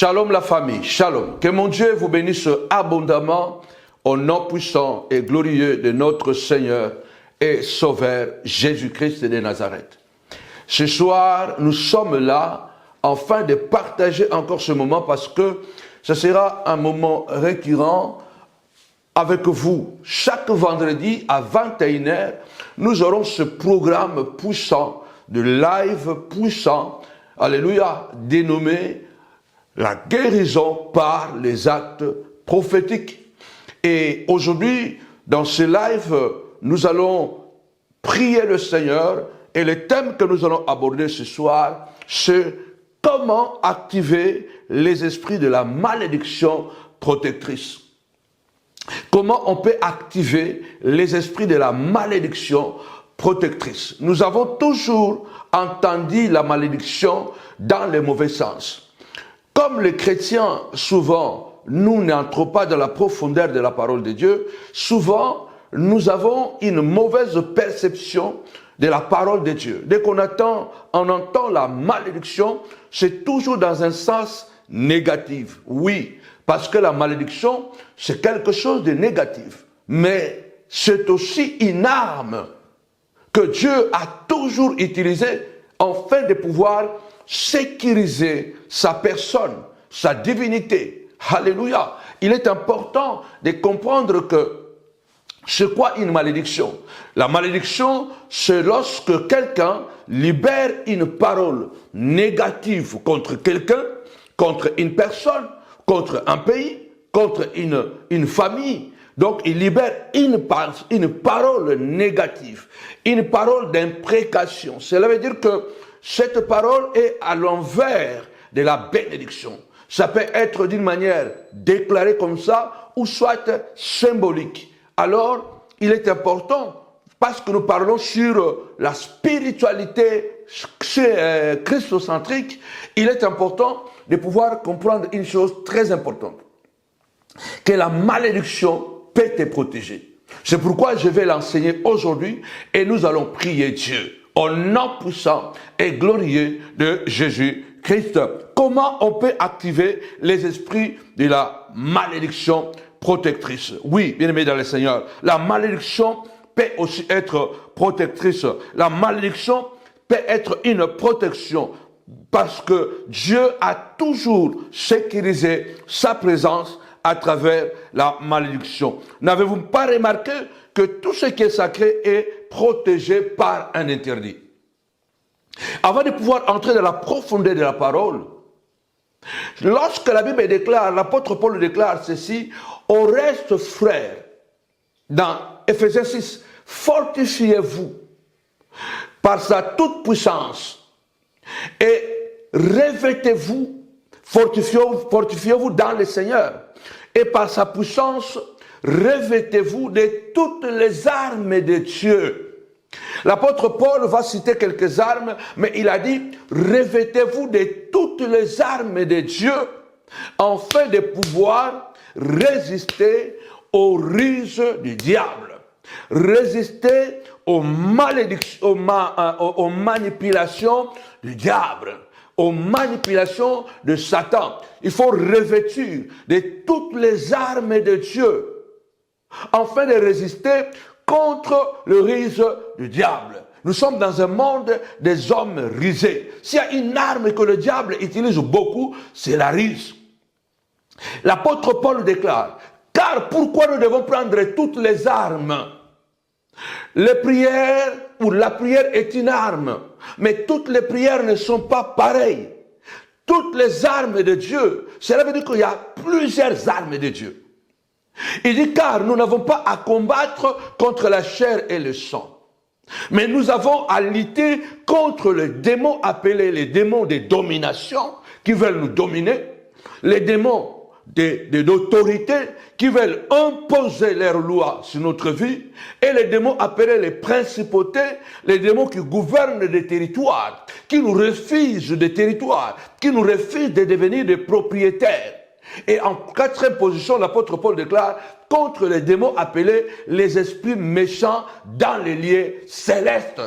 Shalom la famille, shalom. Que mon Dieu vous bénisse abondamment au nom puissant et glorieux de notre Seigneur et Sauveur Jésus-Christ de Nazareth. Ce soir, nous sommes là afin de partager encore ce moment parce que ce sera un moment récurrent avec vous. Chaque vendredi à 21h, nous aurons ce programme puissant, de live puissant, alléluia, dénommé la guérison par les actes prophétiques. Et aujourd'hui, dans ce live, nous allons prier le Seigneur et le thème que nous allons aborder ce soir, c'est comment activer les esprits de la malédiction protectrice. Comment on peut activer les esprits de la malédiction protectrice. Nous avons toujours entendu la malédiction dans le mauvais sens. Comme les chrétiens, souvent, nous n'entrons pas dans la profondeur de la parole de Dieu, souvent, nous avons une mauvaise perception de la parole de Dieu. Dès qu'on entend la malédiction, c'est toujours dans un sens négatif. Oui, parce que la malédiction, c'est quelque chose de négatif. Mais c'est aussi une arme que Dieu a toujours utilisée afin de pouvoir sécuriser sa personne, sa divinité. Alléluia. Il est important de comprendre que c'est quoi une malédiction? La malédiction, c'est lorsque quelqu'un libère une parole négative contre quelqu'un, contre une personne, contre un pays, contre une famille. Donc, il libère une parole négative, une parole d'imprécation. Cela veut dire que cette parole est à l'envers de la bénédiction. Ça peut être d'une manière déclarée comme ça, ou soit symbolique. Alors, il est important, parce que nous parlons sur la spiritualité christocentrique, il est important de pouvoir comprendre une chose très importante, que la malédiction peut te protéger. C'est pourquoi je vais l'enseigner aujourd'hui et nous allons prier Dieu au nom puissant et glorieux de Jésus-Christ. Comment on peut activer les esprits de la malédiction protectrice? Oui, bien-aimés dans le Seigneur, la malédiction peut aussi être protectrice. La malédiction peut être une protection parce que Dieu a toujours sécurisé sa présence à travers la malédiction. N'avez-vous pas remarqué que tout ce qui est sacré est protégé par un interdit? Avant de pouvoir entrer dans la profondeur de la parole, lorsque la Bible déclare, l'apôtre Paul déclare ceci, au reste frères, dans Ephésiens 6, fortifiez-vous par sa toute puissance et revêtez-vous, fortifiez-vous dans le Seigneur. Et par sa puissance, revêtez-vous de toutes les armes de Dieu. L'apôtre Paul va citer quelques armes, mais il a dit, revêtez-vous de toutes les armes de Dieu, afin de pouvoir résister aux ruses du diable, résister aux malédictions, aux manipulations du diable, aux manipulations de Satan. Il faut revêtir de toutes les armes de Dieu afin de résister contre le ruse du diable. Nous sommes dans un monde des hommes rusés. S'il y a une arme que le diable utilise beaucoup, c'est la ruse. L'apôtre Paul déclare, car pourquoi nous devons prendre toutes les armes? Les prières ou la prière est une arme, mais toutes les prières ne sont pas pareilles. Toutes les armes de Dieu, cela veut dire qu'il y a plusieurs armes de Dieu. Il dit car nous n'avons pas à combattre contre la chair et le sang, mais nous avons à lutter contre les démons appelés les démons de domination qui veulent nous dominer, les démons d'autorité qui veulent imposer leurs lois sur notre vie, et les démons appelés les principautés, les démons qui gouvernent des territoires, qui nous refusent des territoires, qui nous refusent de devenir des propriétaires. Et en quatrième position, l'apôtre Paul déclare contre les démons appelés les esprits méchants dans les lieux célestes.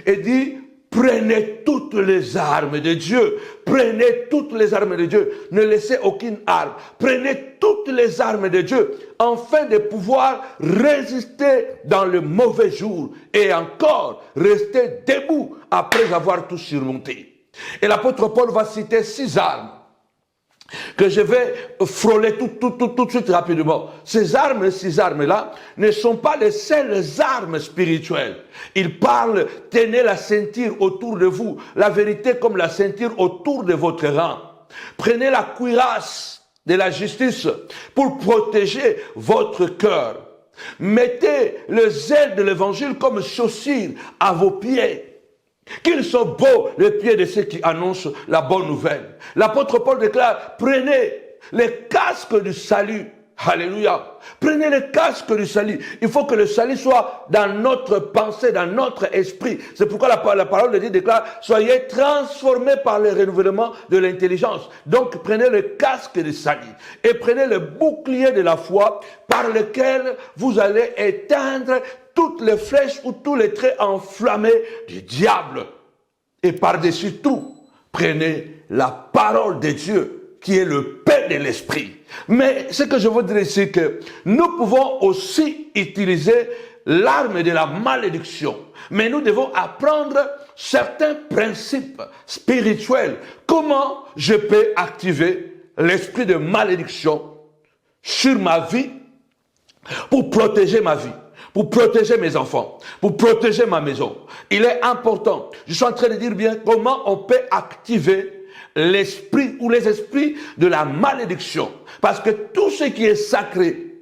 Et dit, Prenez toutes les armes de Dieu. Prenez toutes les armes de Dieu. Ne laissez aucune arme. Prenez toutes les armes de Dieu afin de pouvoir résister dans le mauvais jour et encore rester debout après avoir tout surmonté. Et l'apôtre Paul va citer 6 armes que je vais frôler tout de suite rapidement. Ces 6 armes-là, ne sont pas les seules armes spirituelles. Il parle, tenez la ceinture autour de vous, la vérité comme la ceinture autour de votre rang. Prenez la cuirasse de la justice pour protéger votre cœur. Mettez le zèle de l'évangile comme chaussure à vos pieds. Qu'ils sont beaux les pieds de ceux qui annoncent la bonne nouvelle. L'apôtre Paul déclare, prenez les casques du salut. Alléluia. Prenez le casque du salut. Il faut que le salut soit dans notre pensée, dans notre esprit. C'est pourquoi la parole de Dieu déclare, soyez transformés par le renouvellement de l'intelligence. Donc prenez le casque du salut et prenez le bouclier de la foi par lequel vous allez éteindre toutes les flèches ou tous les traits enflammés du diable. Et par-dessus tout, prenez la parole de Dieu qui est le pain de l'esprit. Mais ce que je veux dire, c'est que nous pouvons aussi utiliser l'arme de la malédiction. Mais nous devons apprendre certains principes spirituels. Comment je peux activer l'esprit de malédiction sur ma vie pour protéger ma vie, pour protéger mes enfants, pour protéger ma maison. Il est important. Je suis en train de dire bien comment on peut activer l'esprit ou les esprits de la malédiction. Parce que tout ce qui est sacré,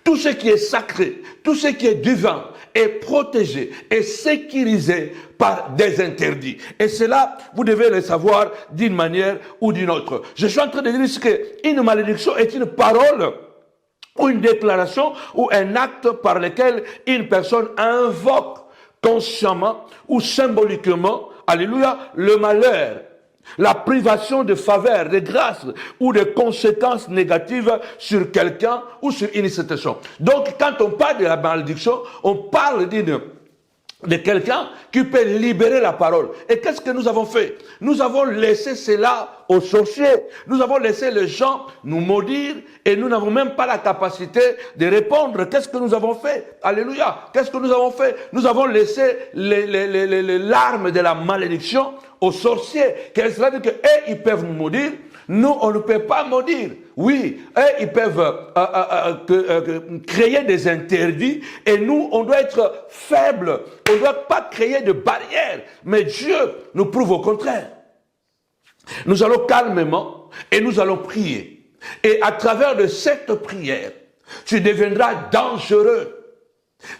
tout ce qui est sacré, tout ce qui est divin est protégé et sécurisé par des interdits. Et cela, vous devez le savoir d'une manière ou d'une autre. Je suis en train de dire qu'une malédiction est une parole ou une déclaration ou un acte par lequel une personne invoque consciemment ou symboliquement, alléluia, le malheur, la privation de faveur, de grâce ou de conséquences négatives sur quelqu'un ou sur une situation. Donc, quand on parle de la malédiction, on parle de quelqu'un qui peut libérer la parole. Et qu'est-ce que nous avons fait? Nous avons laissé cela aux sorciers. Nous avons laissé les gens nous maudire et nous n'avons même pas la capacité de répondre. Qu'est-ce que nous avons fait? Alléluia. Qu'est-ce que nous avons fait? Nous avons laissé les larmes de la malédiction aux sorciers. Cela veut dire qu'eux, ils peuvent nous maudire. Nous, on ne peut pas maudire. Oui, eux, ils peuvent créer des interdits et nous, on doit être faibles. On ne doit pas créer de barrières. Mais Dieu nous prouve au contraire. Nous allons calmement et nous allons prier. Et à travers de cette prière, tu deviendras dangereux.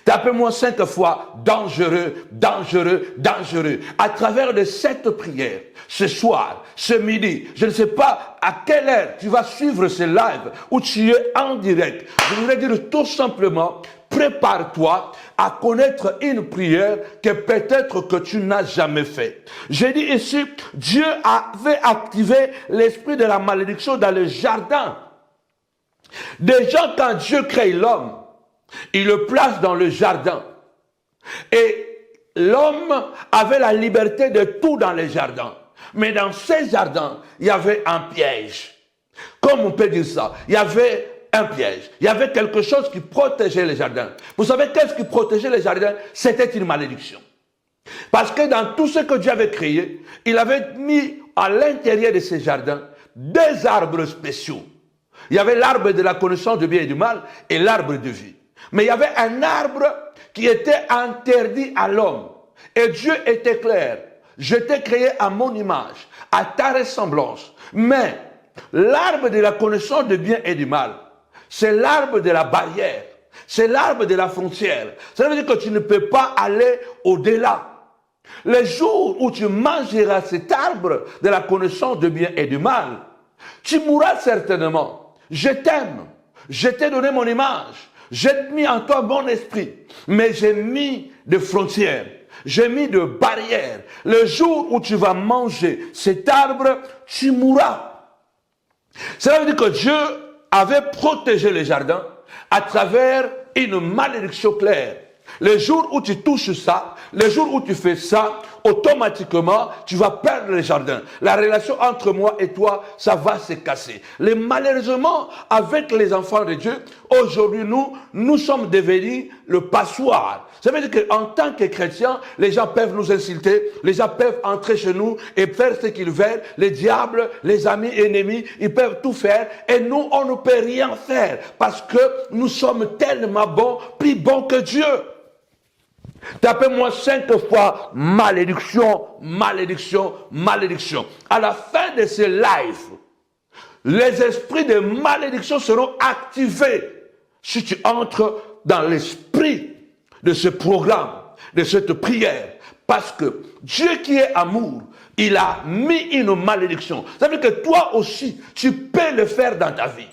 Tapez-moi 5 fois, dangereux, dangereux, dangereux. À travers de cette prière, ce soir, ce midi, je ne sais pas à quelle heure tu vas suivre ce live ou tu es en direct. Je voudrais dire tout simplement, prépare-toi à connaître une prière que peut-être que tu n'as jamais fait. J'ai dit ici, Dieu avait activé l'esprit de la malédiction dans le jardin. Déjà quand Dieu crée l'homme, il le place dans le jardin. Et l'homme avait la liberté de tout dans les jardins. Mais dans ces jardins, il y avait un piège. Comme on peut dire ça? Il y avait un piège. Il y avait quelque chose qui protégeait les jardins. Vous savez qu'est-ce qui protégeait les jardins? C'était une malédiction. Parce que dans tout ce que Dieu avait créé, il avait mis à l'intérieur de ces jardins deux arbres spéciaux. Il y avait l'arbre de la connaissance du bien et du mal et l'arbre de vie. Mais il y avait un arbre qui était interdit à l'homme. Et Dieu était clair. Je t'ai créé à mon image, à ta ressemblance. Mais l'arbre de la connaissance du bien et du mal, c'est l'arbre de la barrière. C'est l'arbre de la frontière. Ça veut dire que tu ne peux pas aller au-delà. Le jour où tu mangeras cet arbre de la connaissance du bien et du mal, tu mourras certainement. Je t'aime. Je t'ai donné mon image. J'ai mis en toi mon esprit, mais j'ai mis des frontières, j'ai mis des barrières. Le jour où tu vas manger cet arbre, tu mourras. Cela veut dire que Dieu avait protégé les jardins à travers une malédiction claire. Le jour où tu touches ça, le jour où tu fais ça, automatiquement, tu vas perdre le jardin. La relation entre moi et toi, ça va se casser. Malheureusement, avec les enfants de Dieu, aujourd'hui, nous sommes devenus le passoire. Ça veut dire qu'en tant que chrétiens, les gens peuvent nous insulter, les gens peuvent entrer chez nous et faire ce qu'ils veulent. Les diables, les amis, ennemis, ils peuvent tout faire. Et nous, on ne peut rien faire parce que nous sommes tellement bons, plus bons que Dieu. Tapez-moi 5 fois malédiction, malédiction, malédiction. À la fin de ce live, les esprits de malédiction seront activés si tu entres dans l'esprit de ce programme, de cette prière. Parce que Dieu qui est amour, il a mis une malédiction. Ça veut dire que toi aussi, tu peux le faire dans ta vie.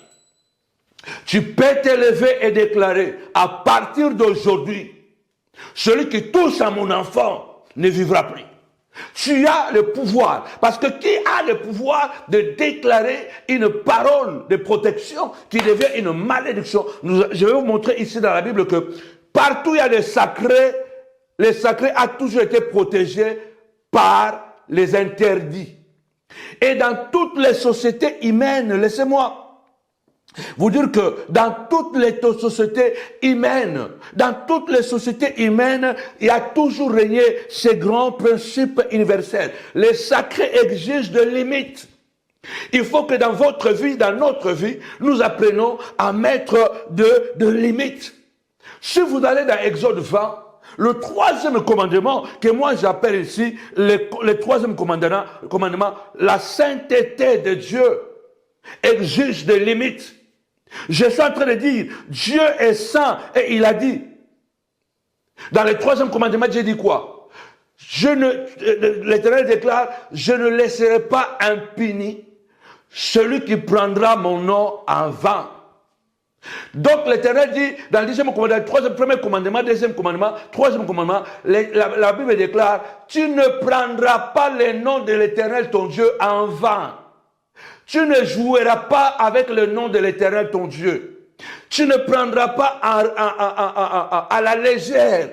Tu peux t'élever et déclarer, à partir d'aujourd'hui, celui qui touche à mon enfant ne vivra plus. Tu as le pouvoir. Parce que qui a le pouvoir de déclarer une parole de protection qui devient une malédiction? Je vais vous montrer ici dans la Bible que partout il y a des sacrés, les sacrés ont toujours été protégés par les interdits. Et dans toutes les sociétés humaines, laissez-moi vous dire que dans toutes les sociétés humaines, il y a toujours régné ces grands principes universels. Les sacrés exigent de limites. Il faut que dans votre vie, dans notre vie, nous apprenions à mettre de limites. Si vous allez dans Exode 20, le troisième commandement, que moi j'appelle ici le troisième commandement, la sainteté de Dieu exige des limites. Je suis en train de dire, Dieu est saint, et il a dit, dans le troisième commandement, Dieu dit quoi? L'Éternel déclare, je ne laisserai pas impuni celui qui prendra mon nom en vain. Donc l'Éternel dit, dans le deuxième commandement, premier commandement, deuxième commandement, troisième commandement, la Bible déclare, tu ne prendras pas le nom de l'Éternel ton Dieu en vain. Tu ne joueras pas avec le nom de l'Éternel ton Dieu. Tu ne prendras pas à la légère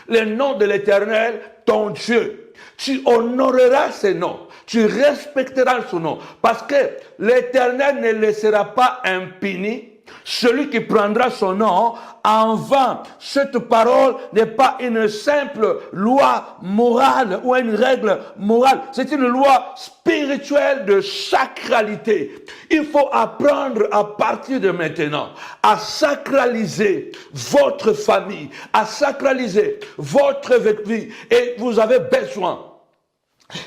le nom de l'Éternel ton Dieu. Tu honoreras ce nom. Tu respecteras son nom. Parce que l'Éternel ne laissera pas impuni celui qui prendra son nom en vain. Cette parole n'est pas une simple loi morale ou une règle morale. C'est une loi spirituelle de sacralité. Il faut apprendre à partir de maintenant à sacraliser votre famille, à sacraliser votre vie. Et vous avez besoin.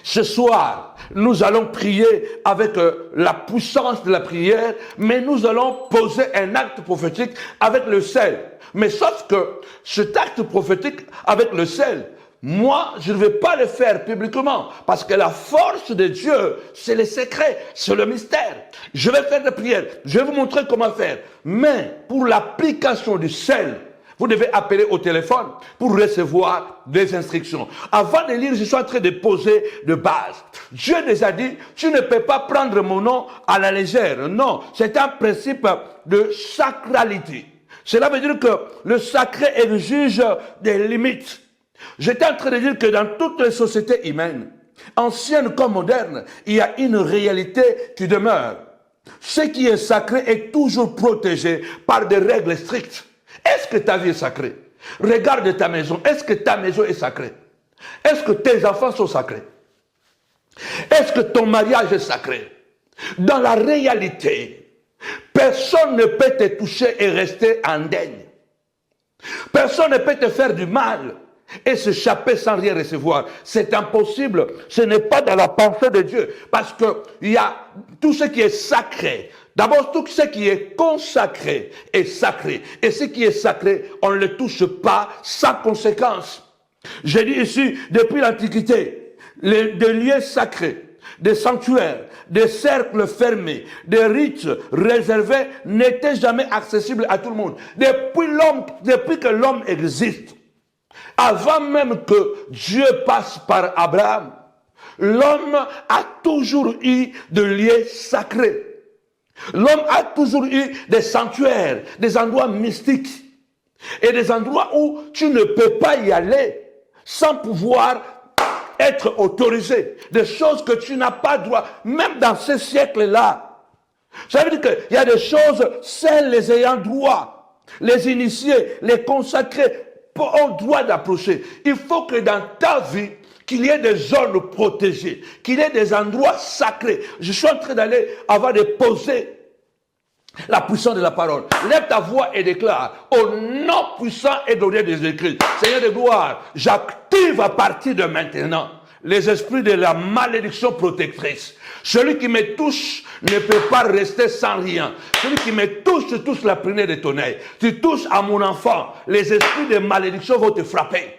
Ce soir, nous allons prier avec la puissance de la prière, mais nous allons poser un acte prophétique avec le sel. Mais sauf que cet acte prophétique avec le sel, moi, je ne vais pas le faire publiquement, parce que la force de Dieu, c'est le secret, c'est le mystère. Je vais faire des prières, je vais vous montrer comment faire. Mais pour l'application du sel, vous devez appeler au téléphone pour recevoir des instructions. Avant de lire, je suis en train de poser de base. Dieu nous a dit, tu ne peux pas prendre mon nom à la légère. Non, c'est un principe de sacralité. Cela veut dire que le sacré exige des limites. J'étais en train de dire que dans toutes les sociétés humaines, anciennes comme modernes, il y a une réalité qui demeure. Ce qui est sacré est toujours protégé par des règles strictes. Est-ce que ta vie est sacrée? Regarde ta maison. Est-ce que ta maison est sacrée? Est-ce que tes enfants sont sacrés? Est-ce que ton mariage est sacré? Dans la réalité, personne ne peut te toucher et rester indemne. Personne ne peut te faire du mal et s'échapper sans rien recevoir. C'est impossible. Ce n'est pas dans la pensée de Dieu. Parce que il y a tout ce qui est sacré. D'abord, tout ce qui est consacré est sacré. Et ce qui est sacré, on ne le touche pas sans conséquence. J'ai dit ici, depuis l'Antiquité, des lieux sacrés, des sanctuaires, des cercles fermés, des rites réservés n'étaient jamais accessibles à tout le monde. Depuis que l'homme existe, avant même que Dieu passe par Abraham, l'homme a toujours eu des lieux sacrés. L'homme a toujours eu des sanctuaires, des endroits mystiques et des endroits où tu ne peux pas y aller sans pouvoir être autorisé, des choses que tu n'as pas droit, même dans ce siècle-là. Ça veut dire qu'il y a des choses, seuls les ayants droit, les initiés, les consacrés ont droit d'approcher. Il faut que dans ta vie, qu'il y ait des zones protégées, qu'il y ait des endroits sacrés. Je suis en train d'aller avoir de poser la puissance de la parole. Lève ta voix et déclare, au nom puissant et donné des écrits, Seigneur de gloire, j'active à partir de maintenant les esprits de la malédiction protectrice. Celui qui me touche ne peut pas rester sans rien. Celui qui me touche, tu touches la prunelle de ton œil. Tu touches à mon enfant, les esprits de malédiction vont te frapper.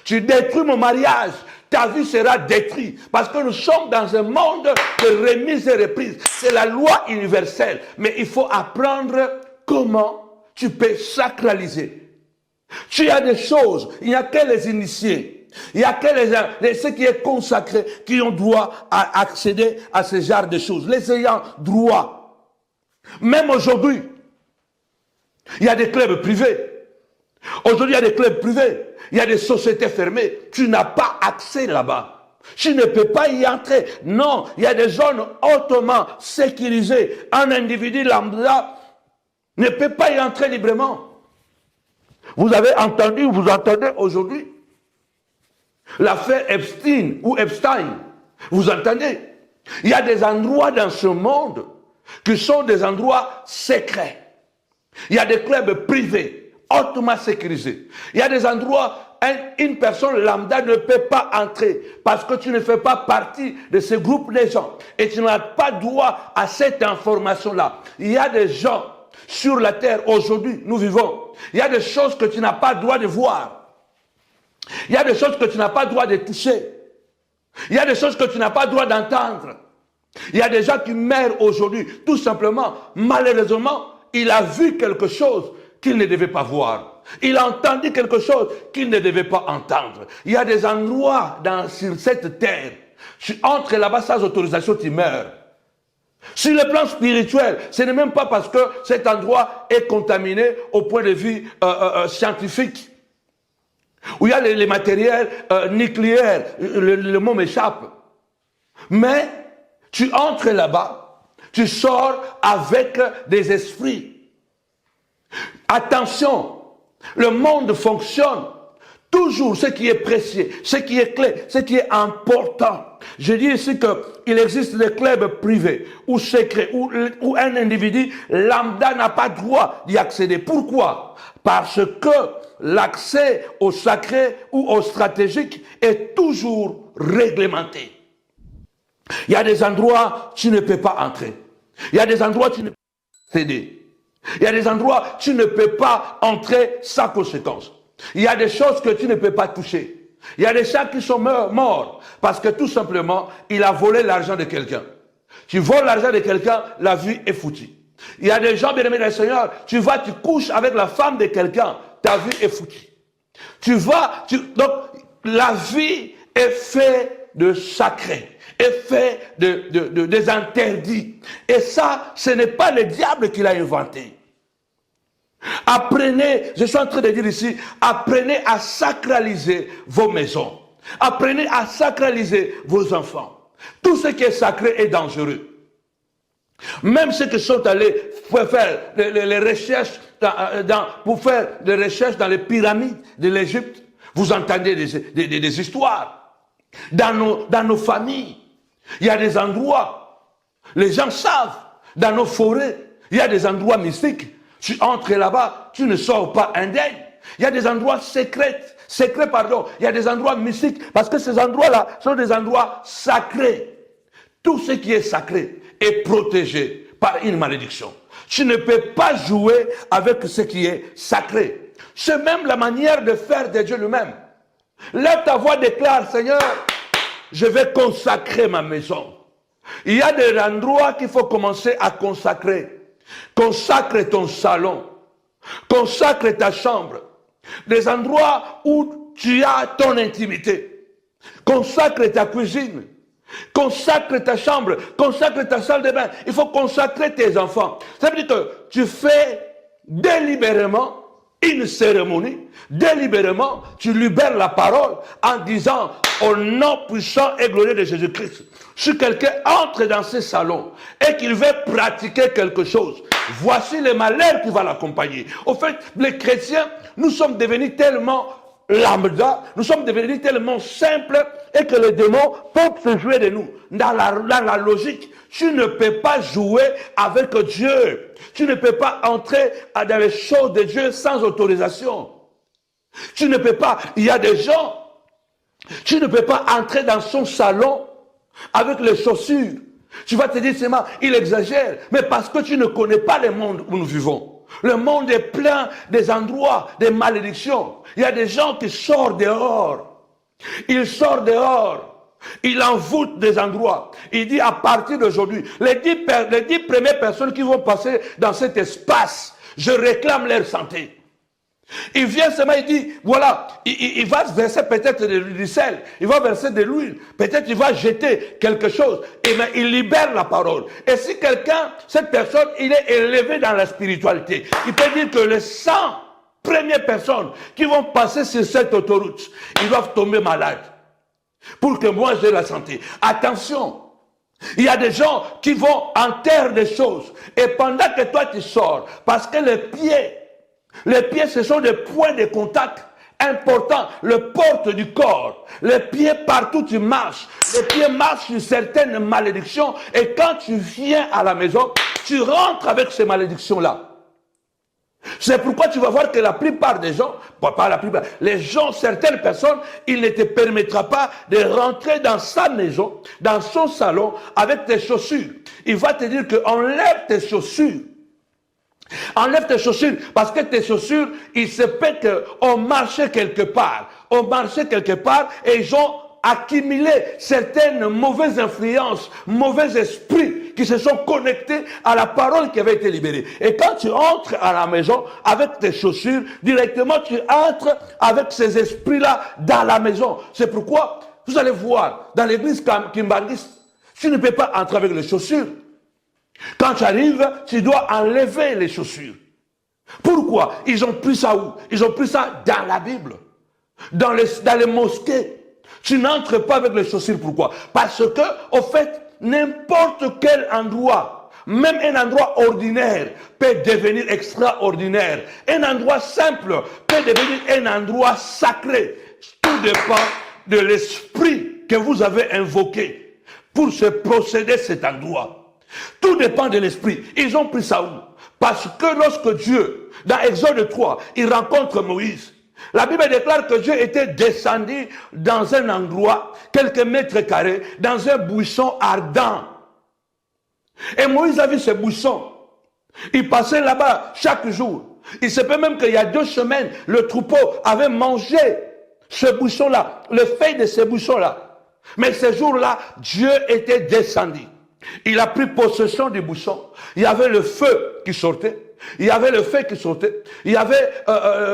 Tu détruis mon mariage, ta vie sera détruite. Parce que nous sommes dans un monde de remise et reprise. C'est la loi universelle. Mais il faut apprendre comment tu peux sacraliser. Tu as des choses, il n'y a que les initiés. Il n'y a que ceux qui sont consacrés qui ont droit à accéder à ce genre de choses. Les ayants droit. Même aujourd'hui, il y a des clubs privés. Aujourd'hui, il y a des clubs privés. Il y a des sociétés fermées. Tu n'as pas accès là-bas. Tu ne peux pas y entrer. Non, il y a des zones hautement sécurisées. Un individu lambda ne peut pas y entrer librement. Vous avez entendu, vous entendez aujourd'hui l'affaire Epstein ou Epstein. Vous entendez? Il y a des endroits dans ce monde qui sont des endroits secrets. Il y a des clubs privés hautement sécurisés. Il y a des endroits où une personne lambda ne peut pas entrer parce que tu ne fais pas partie de ce groupe de gens et tu n'as pas droit à cette information-là. Il y a des gens sur la terre aujourd'hui, nous vivons. Il y a des choses que tu n'as pas droit de voir. Il y a des choses que tu n'as pas droit de toucher. Il y a des choses que tu n'as pas droit d'entendre. Il y a des gens qui meurent aujourd'hui, tout simplement, malheureusement, il a vu quelque chose qu'il ne devait pas voir. Il a entendu quelque chose qu'il ne devait pas entendre. Il y a des endroits sur cette terre, tu entres là-bas sans autorisation, tu meurs. Sur le plan spirituel, ce n'est même pas parce que cet endroit est contaminé au point de vue scientifique, où il y a les matériels nucléaires, le mot m'échappe. Mais tu entres là-bas, tu sors avec des esprits. Attention, le monde fonctionne toujours ce qui est précieux, ce qui est clé, ce qui est important. Je dis ici qu'il existe des clubs privés ou secrets où un individu lambda n'a pas droit d'y accéder. Pourquoi? Parce que l'accès au sacré ou au stratégique est toujours réglementé. Il y a des endroits où tu ne peux pas entrer. Il y a des endroits où tu ne peux pas accéder. Il y a des endroits où tu ne peux pas entrer sans conséquence. Il y a des choses que tu ne peux pas toucher. Il y a des gens qui sont morts parce que tout simplement, il a volé l'argent de quelqu'un. Tu voles l'argent de quelqu'un, la vie est foutue. Il y a des gens, bien aimés du Seigneur, tu couches avec la femme de quelqu'un, ta vie est foutue. Donc, la vie est faite de sacré, est faite des interdits. Et ça, ce n'est pas le diable qui l'a inventé. Apprenez, je suis en train de dire ici, apprenez à sacraliser vos maisons. Apprenez à sacraliser vos enfants. Tout ce qui est sacré est dangereux. Même ceux qui sont allés pour faire les recherches, pour faire des recherches dans les pyramides de l'Égypte, vous entendez des histoires. Dans nos familles, il y a des endroits, les gens savent, dans nos forêts, il y a des endroits mystiques. Tu entres là-bas, tu ne sors pas indemne. Il y a des endroits secrets, il y a des endroits mystiques, parce que ces endroits-là sont des endroits sacrés. Tout ce qui est sacré est protégé par une malédiction. Tu ne peux pas jouer avec ce qui est sacré. C'est même la manière de faire de Dieu lui-même. Lève ta voix, déclare, Seigneur, je vais consacrer ma maison. Il y a des endroits qu'il faut commencer à consacrer. Consacre ton salon, consacre ta chambre, des endroits où tu as ton intimité. Consacre ta cuisine, consacre ta chambre, consacre ta salle de bain. Il faut consacrer tes enfants. Ça veut dire que tu fais délibérément une cérémonie, délibérément, tu libères la parole en disant au nom puissant et glorieux de Jésus-Christ. Si quelqu'un entre dans ce salon et qu'il veut pratiquer quelque chose, voici le malheur qui va l'accompagner. Au fait, les chrétiens, nous sommes devenus tellement lambda, nous sommes devenus tellement simples et que les démons peuvent se jouer de nous. Dans la logique, tu ne peux pas jouer avec Dieu. Tu ne peux pas entrer dans les choses de Dieu sans autorisation. Tu ne peux pas, il y a des gens, tu ne peux pas entrer dans son salon avec les chaussures. Tu vas te dire seulement, il exagère, mais parce que tu ne connais pas le monde où nous vivons. Le monde est plein des endroits, des malédictions. Il y a des gens qui sortent dehors. Ils sortent dehors. Il envoûte des endroits. Il dit à partir d'aujourd'hui, les 10 premières personnes qui vont passer dans cet espace, je réclame leur santé. Il vient seulement, il dit, voilà, il va verser peut-être du sel, il va verser de l'huile, peut-être il va jeter quelque chose, et bien il libère la parole. Et si quelqu'un, cette personne, il est élevé dans la spiritualité, il peut dire que les 100 premières personnes qui vont passer sur cette autoroute, ils doivent tomber malades. Pour que moi j'ai la santé. Attention, il y a des gens qui vont enterrer des choses, et pendant que toi tu sors, parce que les pieds, ce sont des points de contact importants. Le porte du corps. Les pieds, partout tu marches. Les pieds marchent sur certaines malédictions. Et quand tu viens à la maison, tu rentres avec ces malédictions-là. C'est pourquoi tu vas voir que la plupart des gens, pas la plupart, les gens, certaines personnes, il ne te permettra pas de rentrer dans sa maison, dans son salon, avec tes chaussures. Il va te dire que enlève tes chaussures. Enlève tes chaussures, parce que tes chaussures, il se peut qu'on marchait quelque part. On marchait quelque part et ils ont accumulé certaines mauvaises influences, mauvais esprits qui se sont connectés à la parole qui avait été libérée. Et quand tu entres à la maison avec tes chaussures, directement tu entres avec ces esprits-là dans la maison. C'est pourquoi, vous allez voir, dans l'église Kimbangiste, tu ne peux pas entrer avec les chaussures. Quand tu arrives, tu dois enlever les chaussures. Pourquoi? Ils ont pris ça où? Ils ont pris ça dans la Bible. Dans les mosquées. Tu n'entres pas avec les chaussures. Pourquoi? Parce que, au fait, n'importe quel endroit, même un endroit ordinaire, peut devenir extraordinaire. Un endroit simple peut devenir un endroit sacré. Tout dépend de l'esprit que vous avez invoqué pour se procéder cet endroit. Tout dépend de l'esprit. Ils ont pris ça où? Parce que lorsque Dieu, dans Exode 3, il rencontre Moïse, la Bible déclare que Dieu était descendu dans un endroit, quelques mètres carrés, dans un buisson ardent. Et Moïse a vu ce buisson. Il passait là-bas chaque jour. Il se peut même qu'il y a 2 semaines, le troupeau avait mangé ce buisson-là, le feuille de ce buisson-là. Mais ce jour-là, Dieu était descendu. Il a pris possession du buisson. Il y avait le feu qui sortait. Il y avait le feu qui sortait. Il y avait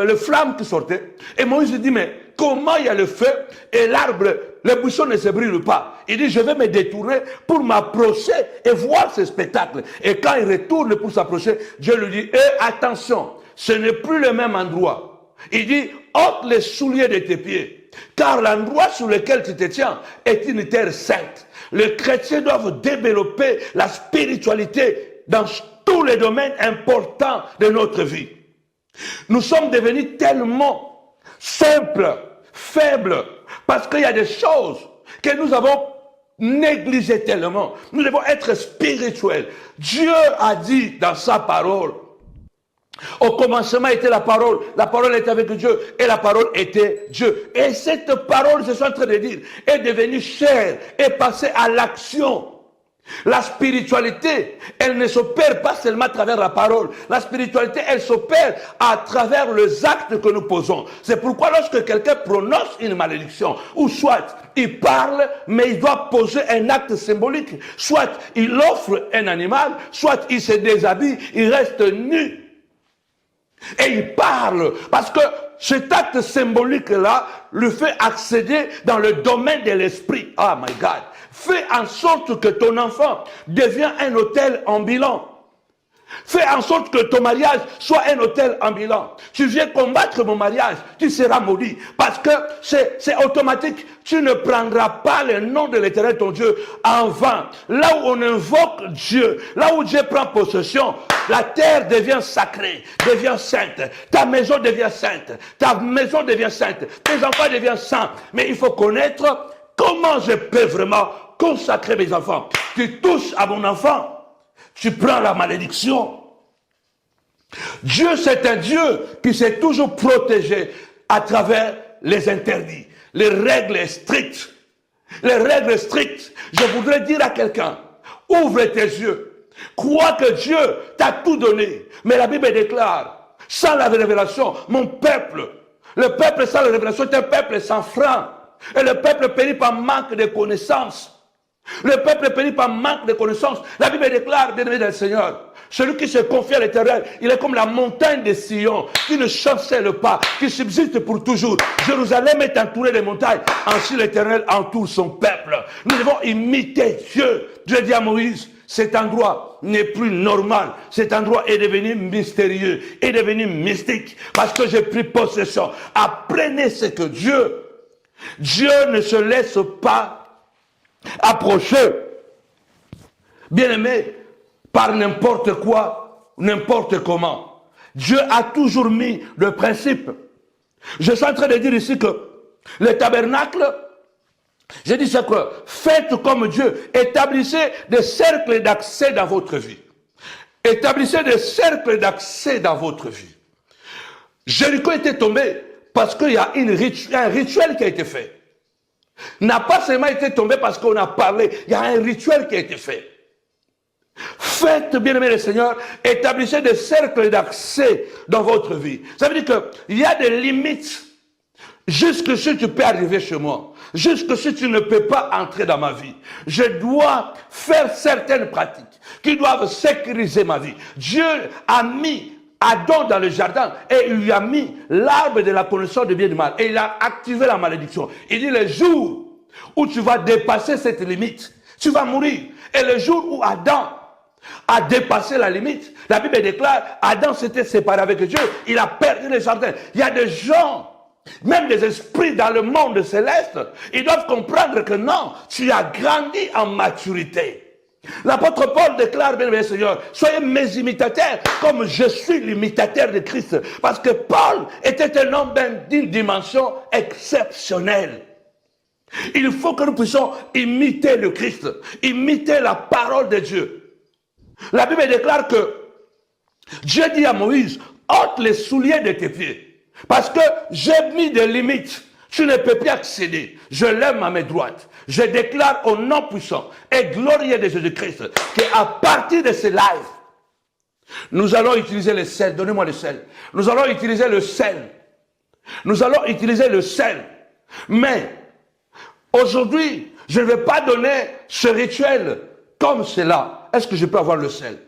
le flamme qui sortait. Et Moïse dit, mais comment il y a le feu et l'arbre, le buisson ne se brûle pas? Il dit, je vais me détourner pour m'approcher et voir ce spectacle. Et quand il retourne pour s'approcher, Dieu lui dit, attention, ce n'est plus le même endroit. Il dit, ôte les souliers de tes pieds, car l'endroit sur lequel tu te tiens est une terre sainte. Les chrétiens doivent développer la spiritualité dans tous les domaines importants de notre vie. Nous sommes devenus tellement simples, faibles, parce qu'il y a des choses que nous avons négligées tellement. Nous devons être spirituels. Dieu a dit dans sa parole, au commencement était la parole était avec Dieu, et la parole était Dieu. Et cette parole, je suis en train de dire, est devenue chair, est passée à l'action. La spiritualité, elle ne s'opère pas seulement à travers la parole. La spiritualité, elle s'opère à travers les actes que nous posons. C'est pourquoi lorsque quelqu'un prononce une malédiction, ou soit il parle, mais il doit poser un acte symbolique, soit il offre un animal, soit il se déshabille, il reste nu. Et il parle, parce que cet acte symbolique-là le fait accéder dans le domaine de l'esprit. Oh my God. Fais en sorte que ton enfant devienne un hôtel ambulant. Fais en sorte que ton mariage soit un hôtel ambulant. Tu viens combattre mon mariage, tu seras maudit. Parce que c'est automatique. Tu ne prendras pas le nom de l'Éternel ton Dieu en vain. Là où on invoque Dieu, là où Dieu prend possession, la terre devient sacrée, devient sainte. Ta maison devient sainte. Ta maison devient sainte. Tes enfants deviennent saints. Mais il faut connaître comment je peux vraiment consacrer mes enfants. Tu touches à mon enfant, tu prends la malédiction. Dieu, c'est un Dieu qui s'est toujours protégé à travers les interdits, les règles strictes. Les règles strictes. Je voudrais dire à quelqu'un, ouvre tes yeux. Crois que Dieu t'a tout donné. Mais la Bible déclare, sans la révélation, mon peuple, le peuple sans la révélation est un peuple sans frein. Et le peuple périt par manque de connaissances. Le peuple périt par manque de connaissances. La Bible déclare, bien-aimé dans le Seigneur, celui qui se confie à l'Éternel, il est comme la montagne de Sion, qui ne chancelle pas, qui subsiste pour toujours. Jérusalem est entourée de montagnes, ainsi l'Éternel entoure son peuple. Nous devons imiter Dieu. Dieu dit à Moïse, cet endroit n'est plus normal. Cet endroit est devenu mystérieux, est devenu mystique, parce que j'ai pris possession. Apprenez ce que Dieu ne se laisse pas approcher, bien-aimé, par n'importe quoi, n'importe comment. Dieu a toujours mis le principe. Je suis en train de dire ici que le tabernacle, je dis ça que faites comme Dieu, établissez des cercles d'accès dans votre vie. Établissez des cercles d'accès dans votre vie. Jéricho était tombé parce qu'il y a un rituel qui a été fait. N'a pas seulement été tombé parce qu'on a parlé, il y a un rituel qui a été fait. Faites, bien-aimés le Seigneur, établissez des cercles d'accès dans votre vie. Ça veut dire qu'il y a des limites. Jusque si tu peux arriver chez moi, jusque si tu ne peux pas entrer dans ma vie, je dois faire certaines pratiques qui doivent sécuriser ma vie. Dieu a mis Adam dans le jardin et il lui a mis l'arbre de la connaissance du bien et du mal et il a activé la malédiction. Il dit le jour où tu vas dépasser cette limite, tu vas mourir. Et le jour où Adam a dépassé la limite, la Bible déclare, Adam s'était séparé avec Dieu, il a perdu le jardin. Il y a des gens, même des esprits dans le monde céleste, ils doivent comprendre que non, tu as grandi en maturité. L'apôtre Paul déclare, bien aimé Seigneur, soyez mes imitateurs comme je suis l'imitateur de Christ. Parce que Paul était un homme d'une dimension exceptionnelle. Il faut que nous puissions imiter le Christ, imiter la parole de Dieu. La Bible déclare que Dieu dit à Moïse, ôte les souliers de tes pieds. Parce que j'ai mis des limites. Tu ne peux plus accéder. Je lève ma main droite. Je déclare au nom puissant et glorieux de Jésus-Christ qu'à partir de ce live, nous allons utiliser le sel. Donnez-moi le sel. Nous allons utiliser le sel. Nous allons utiliser le sel. Mais aujourd'hui, je ne vais pas donner ce rituel comme cela. Est-ce que je peux avoir le sel?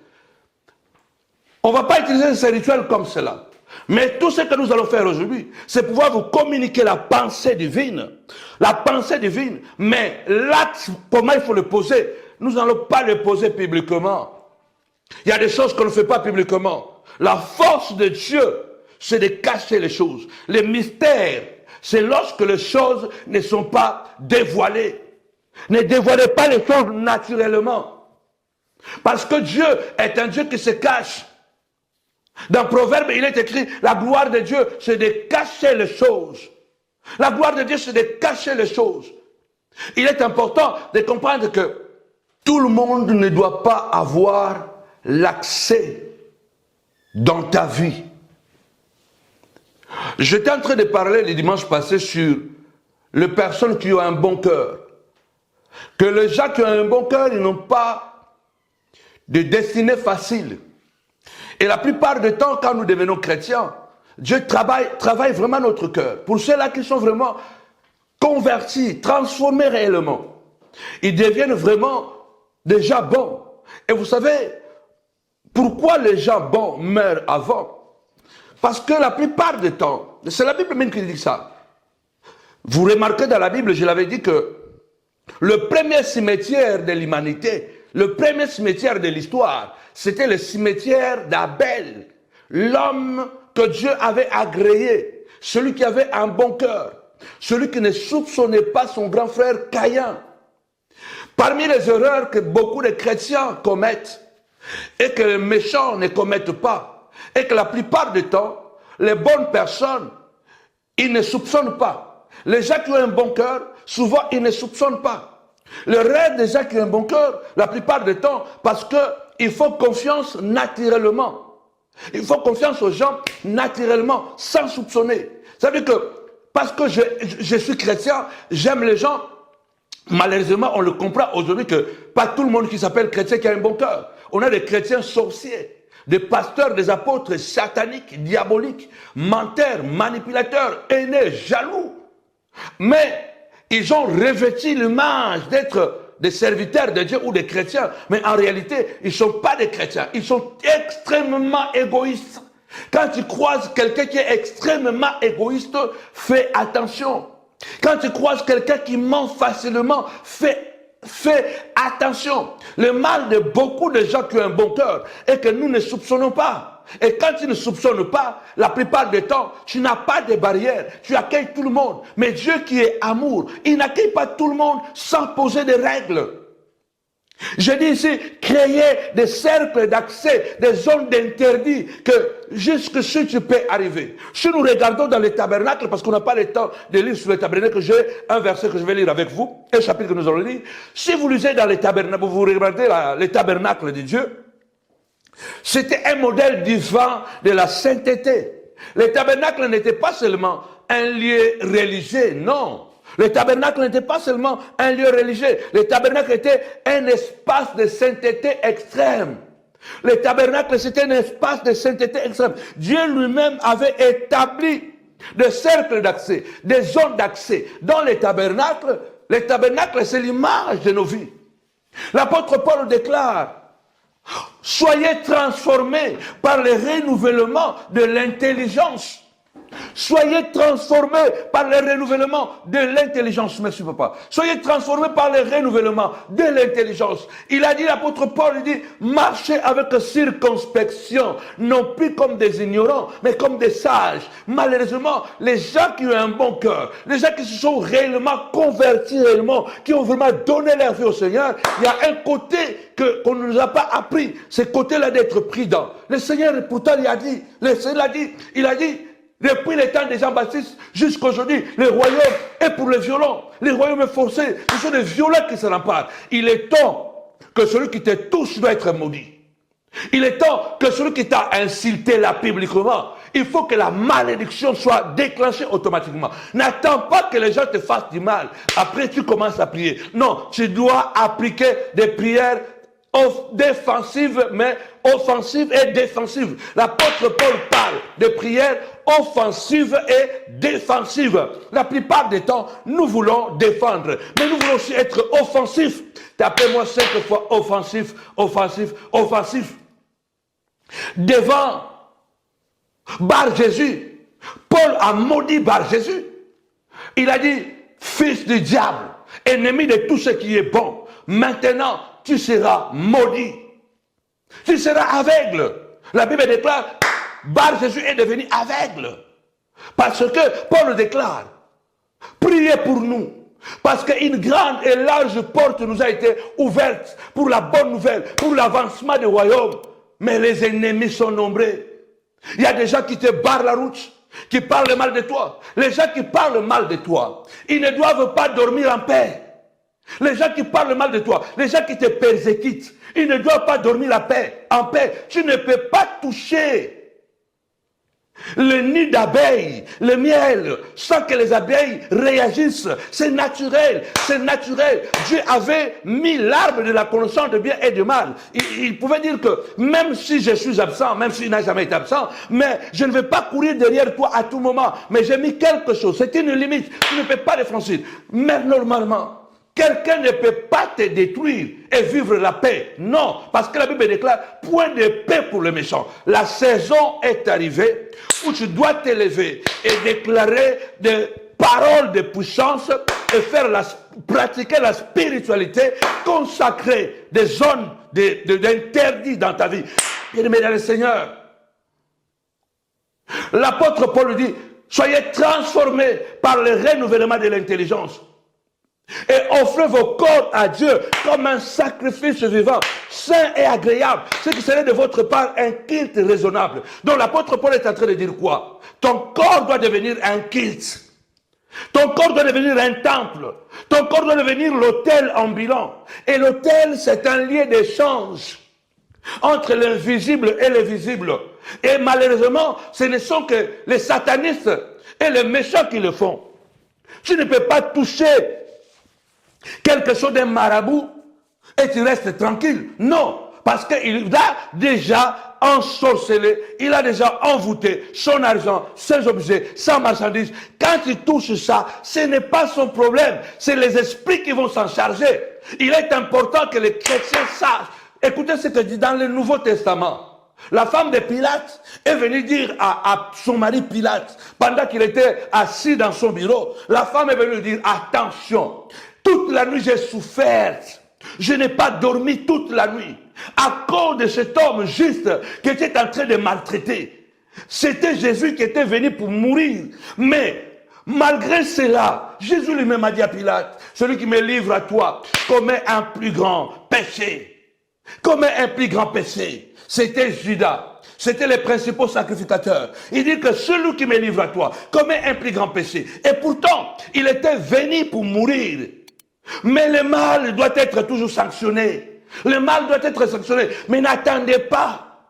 On ne va pas utiliser ce rituel comme cela. Mais tout ce que nous allons faire aujourd'hui, c'est pouvoir vous communiquer la pensée divine. La pensée divine. Mais l'acte, comment il faut le poser? Nous n'allons pas le poser publiquement. Il y a des choses qu'on ne fait pas publiquement. La force de Dieu, c'est de cacher les choses. Les mystères, c'est lorsque les choses ne sont pas dévoilées. Ne dévoilez pas les choses naturellement. Parce que Dieu est un Dieu qui se cache. Dans Proverbe, il est écrit, la gloire de Dieu, c'est de cacher les choses. La gloire de Dieu, c'est de cacher les choses. Il est important de comprendre que tout le monde ne doit pas avoir l'accès dans ta vie. J'étais en train de parler le dimanche passé sur les personnes qui ont un bon cœur. Que les gens qui ont un bon cœur, ils n'ont pas de destinée facile. Et la plupart du temps, quand nous devenons chrétiens, Dieu travaille vraiment notre cœur. Pour ceux-là qui sont vraiment convertis, transformés réellement, ils deviennent vraiment des gens bons. Et vous savez, pourquoi les gens bons meurent avant? Parce que la plupart du temps, c'est la Bible même qui dit ça. Vous remarquez dans la Bible, je l'avais dit que le premier cimetière de l'humanité, Le premier cimetière de l'histoire, c'était le cimetière d'Abel, l'homme que Dieu avait agréé, celui qui avait un bon cœur, celui qui ne soupçonnait pas son grand frère Caïn. Parmi les erreurs que beaucoup de chrétiens commettent, et que les méchants ne commettent pas, et que la plupart du temps, les bonnes personnes, ils ne soupçonnent pas. Les gens qui ont un bon cœur, souvent, ils ne soupçonnent pas. Le rêve des gens qui ont un bon cœur, la plupart du temps, parce qu'il faut confiance naturellement. Il faut confiance aux gens naturellement, sans soupçonner. Ça veut dire que, parce que je suis chrétien, j'aime les gens, malheureusement, on le comprend aujourd'hui que pas tout le monde qui s'appelle chrétien qui a un bon cœur. On a des chrétiens sorciers, des pasteurs, des apôtres sataniques, diaboliques, menteurs, manipulateurs, haineux, jaloux. Mais ils ont revêtu l'image d'être des serviteurs de Dieu ou des chrétiens. Mais en réalité, ils ne sont pas des chrétiens. Ils sont extrêmement égoïstes. Quand tu croises quelqu'un qui est extrêmement égoïste, fais attention. Quand tu croises quelqu'un qui ment facilement, fais attention. Le mal de beaucoup de gens qui ont un bon cœur est que nous ne soupçonnons pas. Et quand tu ne soupçonnes pas, la plupart du temps, tu n'as pas de barrière. Tu accueilles tout le monde. Mais Dieu qui est amour, il n'accueille pas tout le monde sans poser des règles. Je dis ici, créer des cercles d'accès, des zones d'interdit, que jusque si tu peux arriver. Si nous regardons dans les tabernacles, parce qu'on n'a pas le temps de lire sur les tabernacles, j'ai un verset que je vais lire avec vous, un chapitre que nous allons lire. Si vous lisez dans les tabernacles, vous regardez les tabernacles de Dieu, c'était un modèle divin de la sainteté. Les tabernacles n'étaient pas seulement un lieu religieux, non. Le tabernacle n'était pas seulement un lieu religieux. Le tabernacle était un espace de sainteté extrême. Le tabernacle, c'était un espace de sainteté extrême. Dieu lui-même avait établi des cercles d'accès, des zones d'accès. Dans les tabernacles, c'est l'image de nos vies. L'apôtre Paul déclare: soyez transformés par le renouvellement de l'intelligence. Soyez transformés par le renouvellement de l'intelligence. Merci papa. Soyez transformés par le renouvellement de l'intelligence. Il a dit, l'apôtre Paul, il dit, marchez avec circonspection, non plus comme des ignorants, mais comme des sages. Malheureusement, les gens qui ont un bon cœur, les gens qui se sont réellement convertis réellement, qui ont vraiment donné leur vie au Seigneur, il y a un côté qu'on ne nous a pas appris, ce côté-là d'être prudent. Le Seigneur, pourtant, il a dit, il a dit, depuis le temps des Jean-Baptiste jusqu'à aujourd'hui, le royaume est pour les violents. Les royaumes forcés, ce sont les violents qui se remparent. Il est temps que celui qui te touche doit être maudit. Il est temps que celui qui t'a insulté là publiquement, il faut que la malédiction soit déclenchée automatiquement. N'attends pas que les gens te fassent du mal. Après, tu commences à prier. Non, tu dois appliquer des prières défensives, mais offensives et défensives. L'apôtre Paul parle de prières offensives et défensives. La plupart des temps, nous voulons défendre, mais nous voulons aussi être offensifs. Tapez-moi 5 fois offensif, offensif, offensif. Devant Bar Jésus, Paul a maudit Bar Jésus. Il a dit, fils du diable, ennemi de tout ce qui est bon, maintenant tu seras maudit. Tu seras aveugle. La Bible déclare, Bar Jésus est devenu aveugle. Parce que Paul déclare, priez pour nous. Parce qu'une grande et large porte nous a été ouverte pour la bonne nouvelle, pour l'avancement du royaume. Mais les ennemis sont nombreux. Il y a des gens qui te barrent la route, qui parlent mal de toi. Les gens qui parlent mal de toi, ils ne doivent pas dormir en paix. Les gens qui parlent mal de toi, les gens qui te persécutent, ils ne doivent pas dormir en paix. Tu ne peux pas toucher le nid d'abeilles, le miel, sans que les abeilles réagissent. C'est naturel, c'est naturel. Dieu avait mis l'arbre de la connaissance de bien et de mal. Il pouvait dire que même si je suis absent, même s'il n'a jamais été absent, mais je ne vais pas courir derrière toi à tout moment. Mais j'ai mis quelque chose, c'est une limite, tu ne peux pas le franchir. Mais normalement, quelqu'un ne peut pas te détruire et vivre la paix. Non, parce que la Bible déclare point de paix pour le méchant. La saison est arrivée où tu dois t'élever et déclarer des paroles de puissance et pratiquer la spiritualité, consacrer des zones d'interdit dans ta vie. Bien-aimé dans le Seigneur, l'apôtre Paul dit, soyez transformés par le renouvellement de l'intelligence. Et offrez vos corps à Dieu comme un sacrifice vivant, saint et agréable, ce qui serait de votre part un culte raisonnable. Donc l'apôtre Paul est en train de dire quoi? Ton corps doit devenir un culte. Ton corps doit devenir un temple. Ton corps doit devenir l'autel ambulant. Et l'autel, c'est un lieu d'échange entre l'invisible et le visible. Et malheureusement, ce ne sont que les satanistes et les méchants qui le font. Tu ne peux pas toucher quelque chose d'un marabout et tu restes tranquille. Non, parce qu'il a déjà ensorcelé, il a déjà envoûté son argent, ses objets, sa marchandise. Quand il touche ça, ce n'est pas son problème, c'est les esprits qui vont s'en charger. Il est important que les chrétiens sachent. Écoutez ce que dit dans le Nouveau Testament. La femme de Pilate est venue dire à son mari Pilate, pendant qu'il était assis dans son bureau, la femme est venue lui dire, attention, toute la nuit j'ai souffert, je n'ai pas dormi toute la nuit, à cause de cet homme juste qui était en train de maltraiter. C'était Jésus qui était venu pour mourir, mais malgré cela, Jésus lui-même a dit à Pilate, celui qui me livre à toi commet un plus grand péché. Commet un plus grand péché. C'était Judas. C'était les principaux sacrificateurs. Il dit que celui qui me livre à toi commet un plus grand péché. Et pourtant, il était venu pour mourir. Mais le mal doit être toujours sanctionné. Le mal doit être sanctionné. Mais n'attendez pas.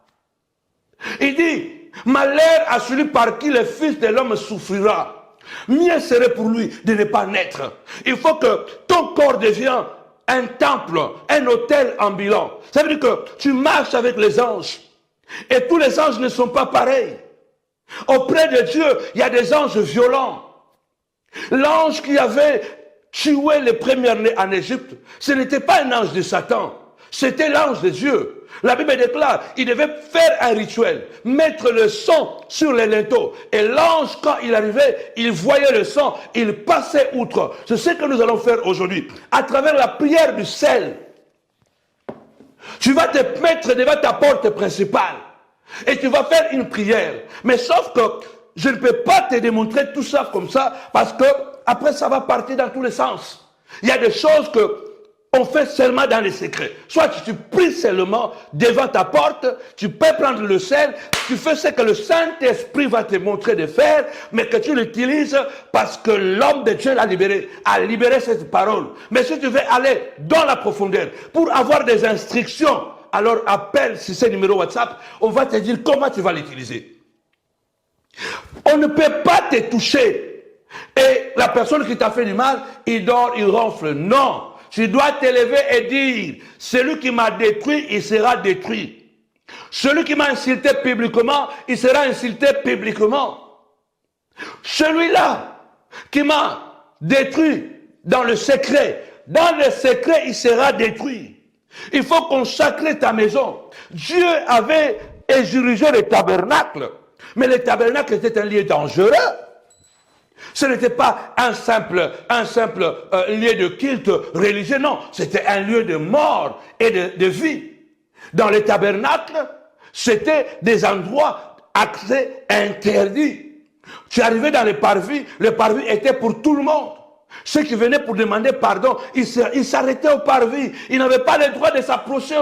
Il dit, malheur à celui par qui le Fils de l'homme souffrira. Mieux serait pour lui de ne pas naître. Il faut que ton corps devienne un temple, un autel ambulant. Ça veut dire que tu marches avec les anges. Et tous les anges ne sont pas pareils. Auprès de Dieu, il y a des anges violents. L'ange qui avait tué les premiers-nés en Égypte, ce n'était pas un ange de Satan. C'était l'ange de Dieu. La Bible déclare, il devait faire un rituel, mettre le sang sur les linteaux. Et l'ange, quand il arrivait, il voyait le sang, il passait outre. C'est ce que nous allons faire aujourd'hui. À travers la prière du sel, tu vas te mettre devant ta porte principale et tu vas faire une prière. Mais sauf que je ne peux pas te démontrer tout ça comme ça parce que après ça va partir dans tous les sens. Il y a des choses que on fait seulement dans les secrets. Soit tu pries seulement devant ta porte, tu peux prendre le sel, tu fais ce que le Saint-Esprit va te montrer de faire, mais que tu l'utilises parce que l'homme de Dieu a libéré cette parole. Mais si tu veux aller dans la profondeur pour avoir des instructions, alors appelle sur ce numéro WhatsApp, on va te dire comment tu vas l'utiliser. On ne peut pas te toucher. Et la personne qui t'a fait du mal, il dort, il ronfle. Non. Tu dois t'élever et dire, celui qui m'a détruit, il sera détruit. Celui qui m'a insulté publiquement, il sera insulté publiquement. Celui-là qui m'a détruit dans le secret, il sera détruit. Il faut consacrer ta maison. Dieu avait érigé le tabernacle, mais le tabernacle était un lieu dangereux. Ce n'était pas un simple lieu de culte religieux, non. C'était un lieu de mort et de vie. Dans les tabernacles, c'était des endroits accès interdits. Tu arrivais dans les parvis était pour tout le monde. Ceux qui venaient pour demander pardon, ils s'arrêtaient au parvis. Ils n'avaient pas le droit de s'approcher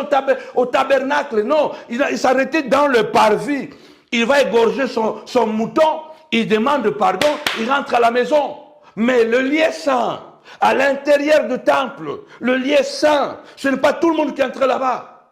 au tabernacle, non. Ils s'arrêtaient dans le parvis. Il va égorger son mouton. Il demande pardon, il rentre à la maison. Mais le lieu saint, à l'intérieur du temple, le lieu saint, ce n'est pas tout le monde qui entre là-bas.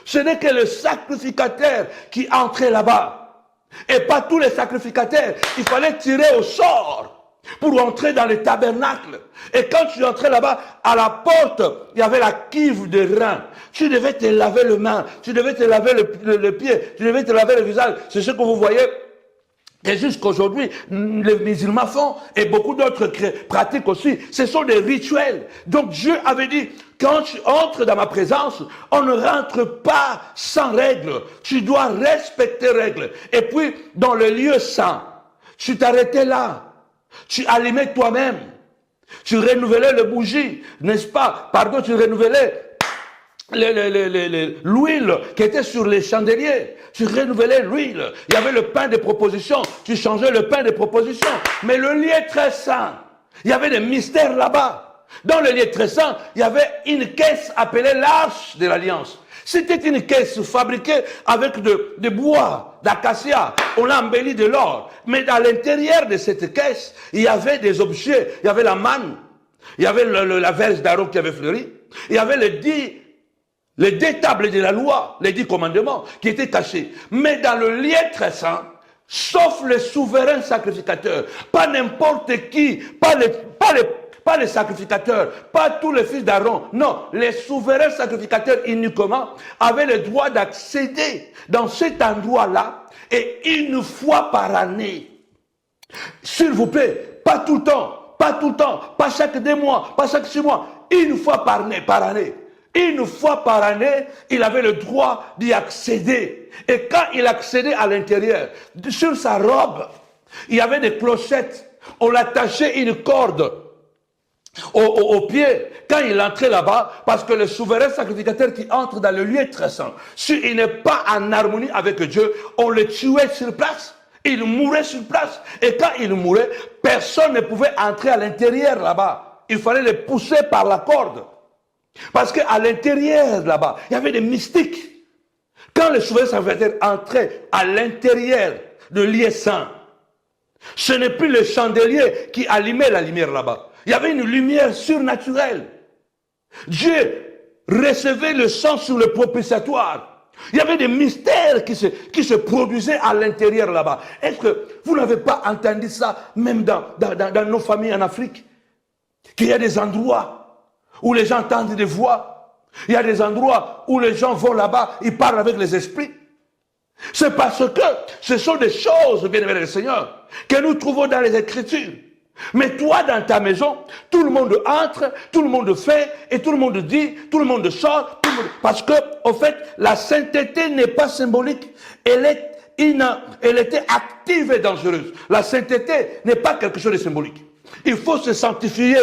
Ce n'est que le sacrificateur qui entrait là-bas. Et pas tous les sacrificateurs. Il fallait tirer au sort pour entrer dans le tabernacle. Et quand tu entrais là-bas, à la porte, il y avait la cuve de rein. Tu devais te laver les mains, tu devais te laver le pied, tu devais te laver le visage. C'est ce que vous voyez. Et jusqu'aujourd'hui, les musulmans font, et beaucoup d'autres pratiquent aussi. Ce sont des rituels. Donc Dieu avait dit, quand tu entres dans ma présence, on ne rentre pas sans règles. Tu dois respecter les règles. Et puis, dans le lieu saint, tu t'arrêtais là. Tu allumais toi-même. Tu renouvelais les bougies, n'est-ce pas? Pardon, tu renouvelais l'huile qui était sur les chandeliers. Tu renouvelais l'huile. Il y avait le pain de proposition. Tu changeais le pain de proposition. Mais le lieu très saint, il y avait des mystères là-bas. Dans le lieu très saint, il y avait une caisse appelée l'arche de l'alliance. C'était une caisse fabriquée avec de bois, d'acacia. On l'a embelli de l'or. Mais à l'intérieur de cette caisse, il y avait des objets. Il y avait la manne. Il y avait la verge d'Aaron qui avait fleuri. Il y avait les 10 tables de la loi, les 10 commandements qui étaient cachés. Mais dans le lieu très saint, sauf les souverains sacrificateurs, pas n'importe qui, pas les sacrificateurs, pas tous les fils d'Aaron. Non, les souverains sacrificateurs uniquement avaient le droit d'accéder dans cet endroit-là et une fois par année. S'il vous plaît, pas tout le temps, pas chaque 2 mois, pas chaque 6 mois, une fois par année. Une fois par année, il avait le droit d'y accéder. Et quand il accédait à l'intérieur, sur sa robe, il y avait des clochettes. On l'attachait une corde au pied quand il entrait là-bas, parce que le souverain sacrificateur qui entre dans le lieu très saint, s'il n'est pas en harmonie avec Dieu, on le tuait sur place. Il mourait sur place. Et quand il mourait, personne ne pouvait entrer à l'intérieur là-bas. Il fallait le pousser par la corde. Parce qu'à l'intérieur là-bas, il y avait des mystiques. Quand le souverain sacrificateur entrait à l'intérieur de lieu saint, ce n'est plus le chandelier qui allumait la lumière là-bas. Il y avait une lumière surnaturelle. Dieu recevait le sang sur le propitiatoire. Il y avait des mystères qui se produisaient à l'intérieur là-bas. Est-ce que vous n'avez pas entendu ça, même dans nos familles en Afrique? Qu'il y a des endroits où les gens entendent des voix. Il y a des endroits où les gens vont là-bas, ils parlent avec les esprits. C'est parce que ce sont des choses, bien-aimés du Seigneur, que nous trouvons dans les Écritures. Mais toi, dans ta maison, tout le monde entre, tout le monde fait, et tout le monde dit, tout le monde sort, parce que, au fait, la sainteté n'est pas symbolique. Elle était active et dangereuse. La sainteté n'est pas quelque chose de symbolique. Il faut se sanctifier.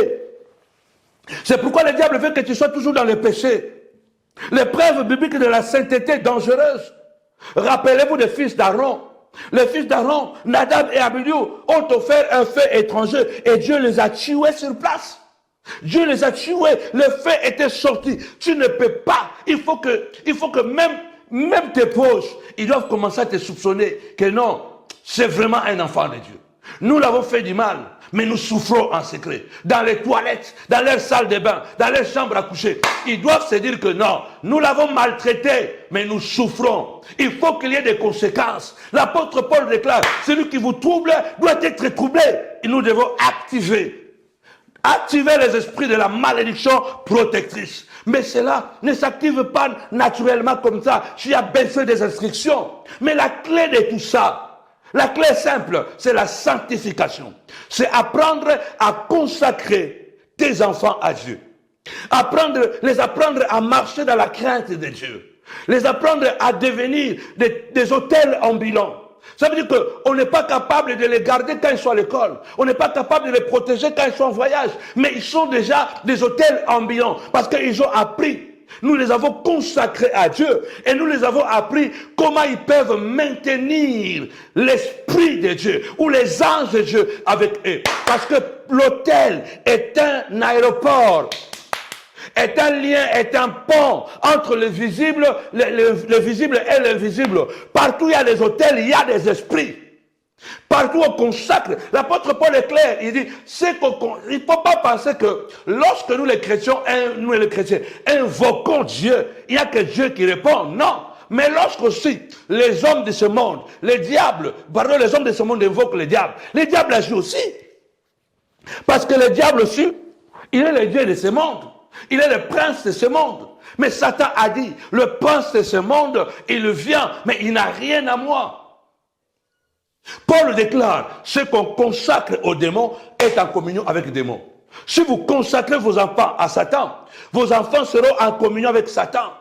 C'est pourquoi le diable veut que tu sois toujours dans le péché. L'épreuve biblique de la sainteté est dangereuse. Rappelez-vous des fils d'Aaron. Les fils d'Aaron, Nadab et Abihu, ont offert un feu étranger et Dieu les a tués sur place. Dieu les a tués, le feu était sorti. Tu ne peux pas. Il faut que même tes proches, ils doivent commencer à te soupçonner que non, c'est vraiment un enfant de Dieu. Nous l'avons fait du mal, mais nous souffrons en secret. Dans les toilettes, dans leur salle de bain, dans leur chambre à coucher. Ils doivent se dire que non, nous l'avons maltraité, mais nous souffrons. Il faut qu'il y ait des conséquences. L'apôtre Paul déclare, celui qui vous trouble doit être troublé. Et nous devons activer les esprits de la malédiction protectrice. Mais cela ne s'active pas naturellement comme ça. Tu as besoin des instructions. Mais la clé de tout ça, la clé simple, c'est la sanctification. C'est apprendre à consacrer tes enfants à Dieu. Les apprendre à marcher dans la crainte de Dieu. Les apprendre à devenir des autels ambulants. Ça veut dire qu'on n'est pas capable de les garder quand ils sont à l'école. On n'est pas capable de les protéger quand ils sont en voyage. Mais ils sont déjà des autels ambulants parce qu'ils ont appris. Nous les avons consacrés à Dieu et nous les avons appris comment ils peuvent maintenir l'esprit de Dieu ou les anges de Dieu avec eux. Parce que l'autel est un aéroport, est un lien, est un pont entre le visible et l'invisible. Partout où il y a des autels, il y a des esprits. Partout on consacre. L'apôtre Paul est clair. Il dit, il ne faut pas penser que lorsque nous les chrétiens invoquons Dieu, il n'y a que Dieu qui répond. Non. Mais lorsque aussi les hommes de ce monde, les hommes de ce monde invoquent le diable agit aussi. Parce que le diable aussi, il est le Dieu de ce monde. Il est le prince de ce monde. Mais Satan a dit, le prince de ce monde, il vient, mais il n'a rien à moi. Paul déclare, ce qu'on consacre aux démons est en communion avec les démons. Si vous consacrez vos enfants à Satan, vos enfants seront en communion avec Satan.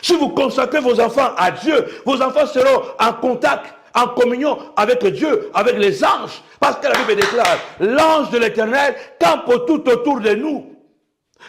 Si vous consacrez vos enfants à Dieu, vos enfants seront en contact en communion avec Dieu, avec les anges. Parce que la Bible déclare, l'ange de l'Éternel campe tout autour de nous.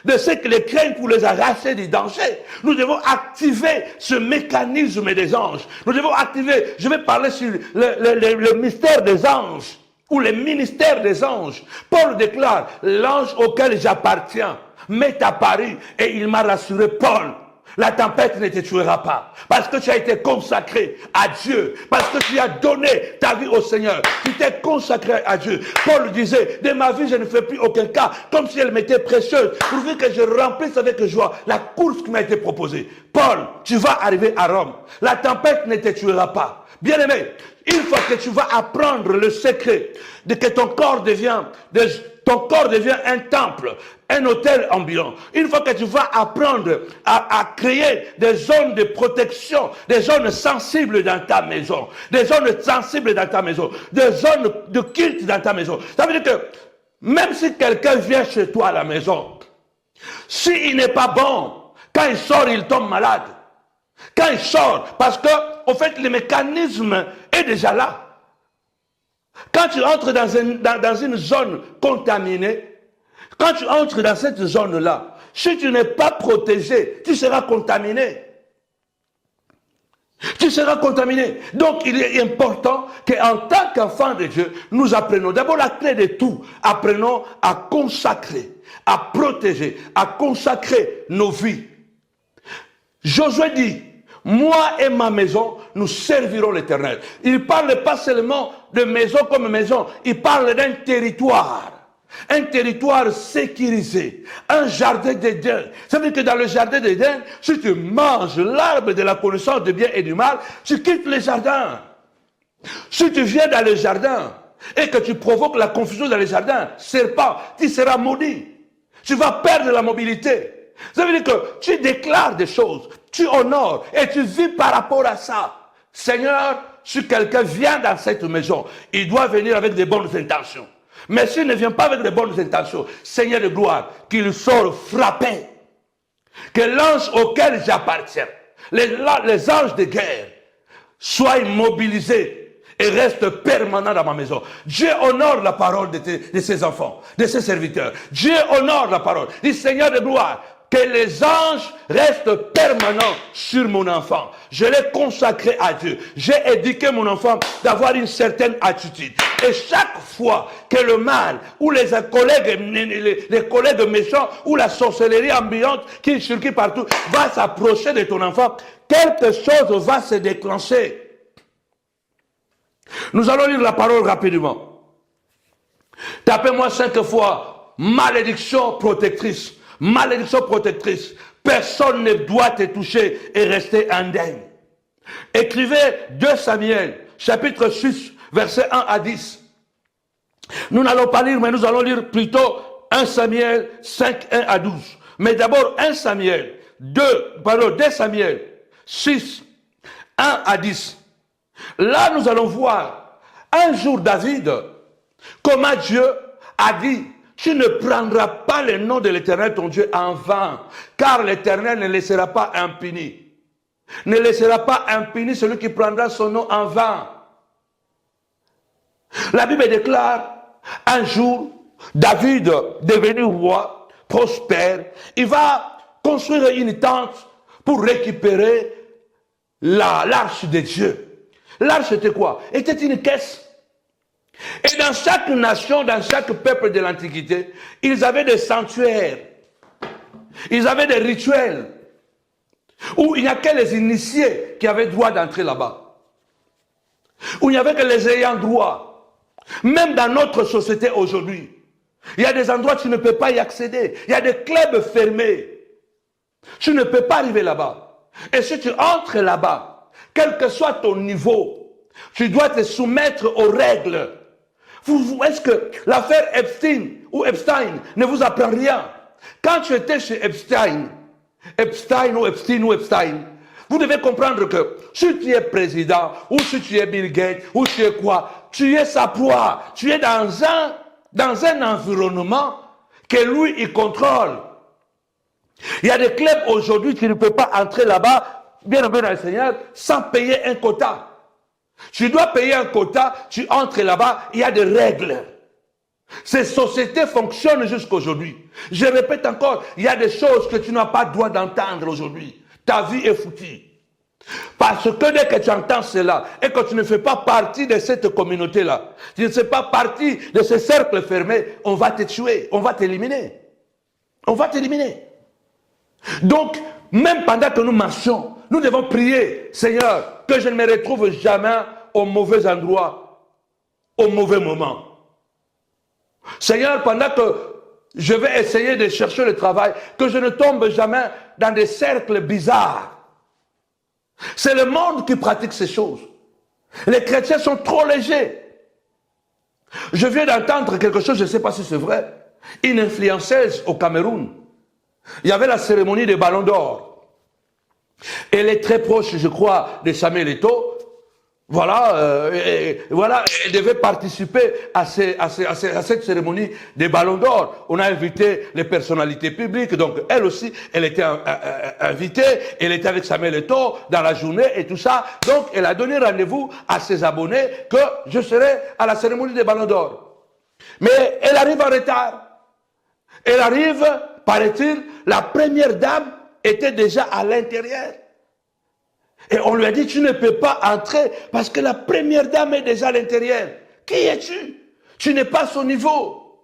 De ceux qui les craignent pour les arracher du danger. Nous devons activer ce mécanisme des anges. Nous devons activer, je vais parler sur le mystère des anges, ou les ministères des anges. Paul déclare, l'ange auquel j'appartiens m'est apparu et il m'a rassuré, Paul, la tempête ne te tuera pas. Parce que tu as été consacré à Dieu. Parce que tu as donné ta vie au Seigneur. Tu t'es consacré à Dieu. Paul disait, de ma vie, je ne fais plus aucun cas. Comme si elle m'était précieuse. Pourvu que je remplisse avec joie la course qui m'a été proposée. Paul, tu vas arriver à Rome. La tempête ne te tuera pas. Bien-aimé, une fois que tu vas apprendre le secret de que ton corps devient un temple, un hôtel ambulant. Une fois que tu vas apprendre à créer des zones de protection, des zones sensibles dans ta maison, des zones sensibles dans ta maison, des zones de culte dans ta maison. Ça veut dire que même si quelqu'un vient chez toi à la maison, s'il n'est pas bon, quand il sort, il tombe malade. Quand il sort, parce que, en fait, le mécanisme est déjà là. Quand tu entres dans une zone contaminée, quand tu entres dans cette zone-là, si tu n'es pas protégé, tu seras contaminé. Tu seras contaminé. Donc, il est important qu'en tant qu'enfant de Dieu, nous apprenons. D'abord, la clé de tout, apprenons à consacrer, à protéger, à consacrer nos vies. Josué dit, moi et ma maison, nous servirons l'Éternel. Il parle pas seulement de maison comme maison, il parle d'un territoire. Un territoire sécurisé, un jardin d'Éden. Ça veut dire que dans le jardin d'Éden, si tu manges l'arbre de la connaissance du bien et du mal, tu quittes le jardin. Si tu viens dans le jardin et que tu provoques la confusion dans le jardin, serpent, tu seras maudit. Tu vas perdre la mobilité. Ça veut dire que tu déclares des choses, tu honores et tu vis par rapport à ça. Seigneur, si quelqu'un vient dans cette maison, il doit venir avec de bonnes intentions. Mais s'il ne vient pas avec de bonnes intentions, Seigneur de gloire, qu'il sorte frappé. Que l'ange auquel j'appartiens, les anges de guerre, soient mobilisés et restent permanents dans ma maison. Dieu honore la parole de ses enfants, de ses serviteurs. Dieu honore la parole. Dit Seigneur de gloire, que les anges restent permanents sur mon enfant. Je l'ai consacré à Dieu. J'ai éduqué mon enfant d'avoir une certaine attitude. Et chaque fois que le mal, ou les collègues méchants, ou la sorcellerie ambiante qui circule partout, va s'approcher de ton enfant, quelque chose va se déclencher. Nous allons lire la parole rapidement. Tapez-moi 5 fois, malédiction protectrice. Malédiction protectrice. Personne ne doit te toucher et rester indemne. Écrivez 2 Samuel, chapitre 6, versets 1 à 10. Nous n'allons pas lire, mais nous allons lire plutôt 1 Samuel 5, 1 à 12. Mais d'abord 2 Samuel 6, 1 à 10. Là, nous allons voir un jour David, comment Dieu a dit, tu ne prendras pas le nom de l'Éternel, ton Dieu, en vain, car l'Éternel ne laissera pas impuni. Ne laissera pas impuni celui qui prendra son nom en vain. La Bible déclare, un jour, David, devenu roi, prospère, il va construire une tente pour récupérer l'arche de Dieu. L'arche c'était quoi? Était une caisse. Et dans chaque nation, dans chaque peuple de l'Antiquité, ils avaient des sanctuaires. Ils avaient des rituels. Où il n'y a que les initiés qui avaient droit d'entrer là-bas. Où il n'y avait que les ayants droit. Même dans notre société aujourd'hui, il y a des endroits où tu ne peux pas y accéder. Il y a des clubs fermés. Tu ne peux pas arriver là-bas. Et si tu entres là-bas, quel que soit ton niveau, tu dois te soumettre aux règles. Est-ce que l'affaire Epstein ne vous apprend rien? Quand tu étais chez Epstein, vous devez comprendre que si tu es président, ou si tu es Bill Gates, ou tu es quoi, tu es sa proie. Tu es dans un environnement que lui, il contrôle. Il y a des clubs aujourd'hui qui ne peuvent pas entrer là-bas, bien dans le Seigneur, sans payer un quota. Tu dois payer un quota, tu entres là-bas, il y a des règles. Ces sociétés fonctionnent jusqu'aujourd'hui. Je répète encore, il y a des choses que tu n'as pas le droit d'entendre aujourd'hui. Ta vie est foutue. Parce que dès que tu entends cela et que tu ne fais pas partie de cette communauté-là, tu ne fais pas partie de ce cercle fermé, on va te tuer, on va t'éliminer. On va t'éliminer. Donc, même pendant que nous marchons, nous devons prier, Seigneur, que je ne me retrouve jamais au mauvais endroit, au mauvais moment. Seigneur, pendant que je vais essayer de chercher le travail, que je ne tombe jamais dans des cercles bizarres. C'est le monde qui pratique ces choses. Les chrétiens sont trop légers. Je viens d'entendre quelque chose, je ne sais pas si c'est vrai. Une influenceuse au Cameroun. Il y avait la cérémonie des Ballons d'Or. Elle est très proche, je crois, de Samuel Eto'o. Voilà, voilà, elle devait participer à cette cérémonie des Ballons d'Or. On a invité les personnalités publiques, donc elle aussi, elle était invitée, elle était avec Samuel Eto'o dans la journée et tout ça. Donc, elle a donné rendez-vous à ses abonnés que je serai à la cérémonie des Ballons d'Or. Mais elle arrive en retard. Elle arrive, paraît-il, la première dame était déjà à l'intérieur. Et on lui a dit, tu ne peux pas entrer parce que la première dame est déjà à l'intérieur. Qui es-tu? Tu n'es pas à son niveau.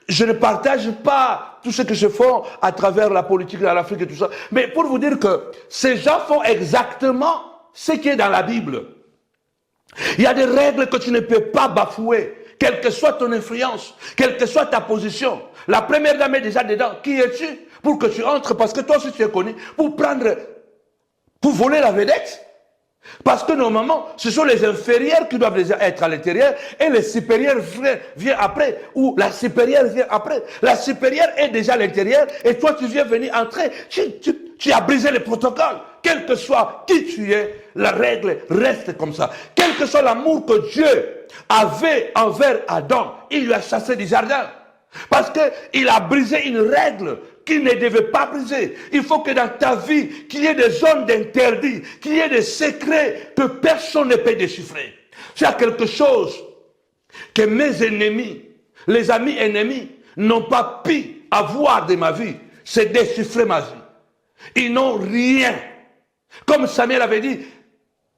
Je ne partage pas tout ce que je fais à travers la politique de l'Afrique et tout ça. Mais pour vous dire que ces gens font exactement ce qui est dans la Bible. Il y a des règles que tu ne peux pas bafouer, quelle que soit ton influence, quelle que soit ta position. La première dame est déjà dedans. Qui es-tu? Pour que tu entres, parce que toi aussi tu es connu, pour voler la vedette. Parce que normalement, ce sont les inférieurs qui doivent déjà être à l'intérieur et les supérieurs viennent après, ou la supérieure vient après. La supérieure est déjà à l'intérieur et toi tu viens venir entrer. Tu as brisé le protocole. Quel que soit qui tu es, la règle reste comme ça. Quel que soit l'amour que Dieu avait envers Adam, il lui a chassé du jardin. Parce qu'il a brisé une règle qu'il ne devait pas briser. Il faut que dans ta vie, qu'il y ait des zones d'interdit, qu'il y ait des secrets que personne ne peut déchiffrer. S'il y a quelque chose que mes ennemis, les amis ennemis, n'ont pas pu avoir de ma vie, c'est déchiffrer ma vie. Ils n'ont rien. Comme Samuel avait dit,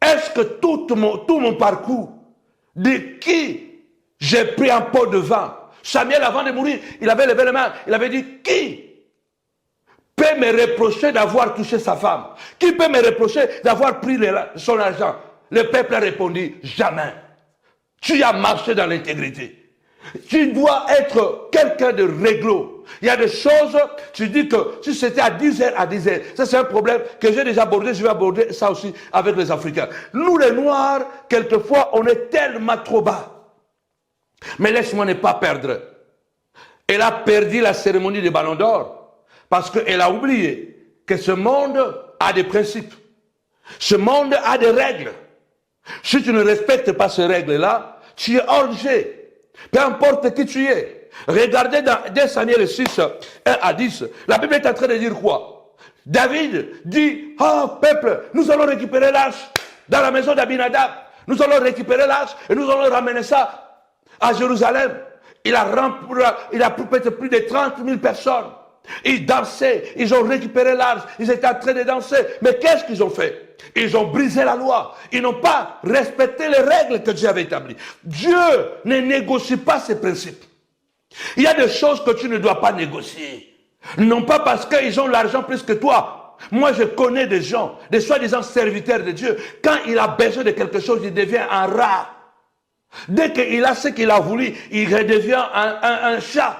est-ce que tout mon parcours, de qui j'ai pris un pot de vin? Samuel, avant de mourir, il avait levé les mains, il avait dit, qui peut me reprocher d'avoir touché sa femme? Qui peut me reprocher d'avoir pris son argent? Le peuple a répondu, jamais. Tu as marché dans l'intégrité. Tu dois être quelqu'un de réglo. Il y a des choses, tu dis que si c'était à 10h, à 10h, ça c'est un problème que j'ai déjà abordé, je vais aborder ça aussi avec les Africains. Nous les Noirs, quelquefois, on est tellement trop bas. Mais laisse-moi ne pas perdre. Elle a perdu la cérémonie des Ballons d'Or parce qu'elle a oublié que ce monde a des principes. Ce monde a des règles. Si tu ne respectes pas ces règles-là, tu es hors jeu. Peu importe qui tu es. Regardez dans 2 Samuel 6, 1 à 10. La Bible est en train de dire quoi? David dit, oh peuple, nous allons récupérer l'arche dans la maison d'Abinadab. Nous allons récupérer l'arche et nous allons ramener ça à Jérusalem. Il a peut-être plus de 30 000 personnes. Ils dansaient, ils ont récupéré l'arche, ils étaient en train de danser. Mais qu'est-ce qu'ils ont fait? Ils ont brisé la loi. Ils n'ont pas respecté les règles que Dieu avait établies. Dieu ne négocie pas ses principes. Il y a des choses que tu ne dois pas négocier. Non pas parce qu'ils ont l'argent plus que toi. Moi, je connais des gens, des soi-disant serviteurs de Dieu. Quand il a besoin de quelque chose, il devient un rat. Dès qu'il a ce qu'il a voulu, il redevient un chat.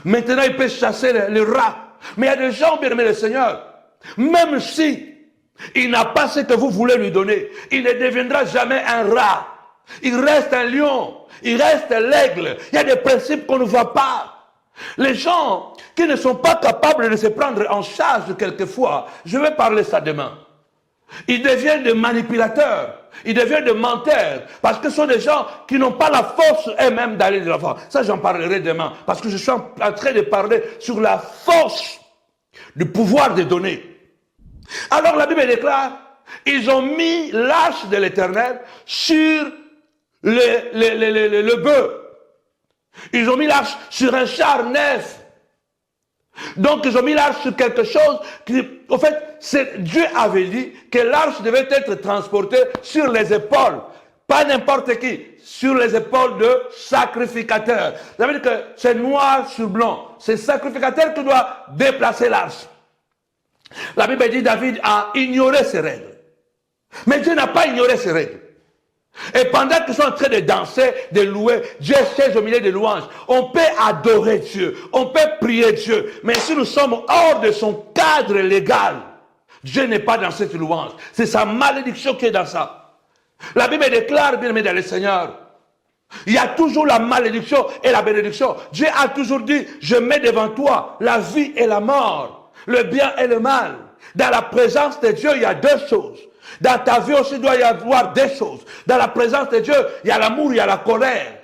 Maintenant, il peut chasser le rat. Mais il y a des gens, bien aimés le Seigneur, même si il n'a pas ce que vous voulez lui donner, il ne deviendra jamais un rat. Il reste un lion, il reste l'aigle. Il y a des principes qu'on ne voit pas. Les gens qui ne sont pas capables de se prendre en charge quelquefois, je vais parler ça demain. Ils deviennent des manipulateurs. Ils deviennent des menteurs. Parce que ce sont des gens qui n'ont pas la force eux-mêmes d'aller de l'avant. Ça, j'en parlerai demain. Parce que je suis en train de parler sur la force du pouvoir de donner. Alors la Bible déclare ils ont mis l'arche de l'Éternel sur le bœuf. Ils ont mis l'arche sur un char neuf. Donc ils ont mis l'arche sur quelque chose qui, en fait, Dieu avait dit que l'arche devait être transportée sur les épaules. Pas n'importe qui, sur les épaules de sacrificateurs. Ça veut dire que c'est noir sur blanc. C'est le sacrificateur qui doit déplacer l'arche. La Bible dit que David a ignoré ces règles. Mais Dieu n'a pas ignoré ces règles. Et pendant qu'ils sont en train de danser, de louer, Dieu siège au milieu des louanges. On peut adorer Dieu, on peut prier Dieu. Mais si nous sommes hors de son cadre légal, Dieu n'est pas dans cette louange. C'est sa malédiction qui est dans ça. La Bible déclare, bien aimé dans le Seigneur, il y a toujours la malédiction et la bénédiction. Dieu a toujours dit, je mets devant toi la vie et la mort, le bien et le mal. Dans la présence de Dieu, il y a deux choses. Dans ta vie aussi, il doit y avoir des choses. Dans la présence de Dieu, il y a l'amour, il y a la colère.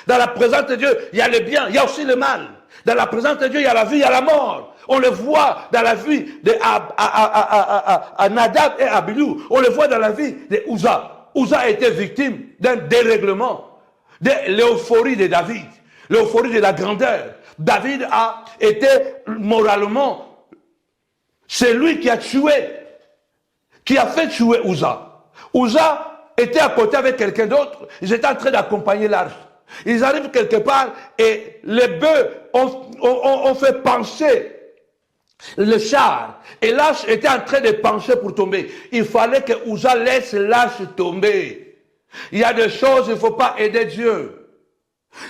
Dans la présence de Dieu, il y a le bien, il y a aussi le mal. Dans la présence de Dieu, il y a la vie, il y a la mort. On le voit dans la vie de Nadab et Abihu. On le voit dans la vie de Uza. Uza a été victime d'un dérèglement, de l'euphorie de David, l'euphorie de la grandeur. David a été moralement, c'est lui qui a tué, qui a fait tuer Uza. Uza était à côté avec quelqu'un d'autre, ils étaient en train d'accompagner l'arche. Ils arrivent quelque part et les bœufs ont fait pencher le char. Et l'arche était en train de pencher pour tomber. Il fallait que Uza laisse l'arche tomber. Il y a des choses, il ne faut pas aider Dieu.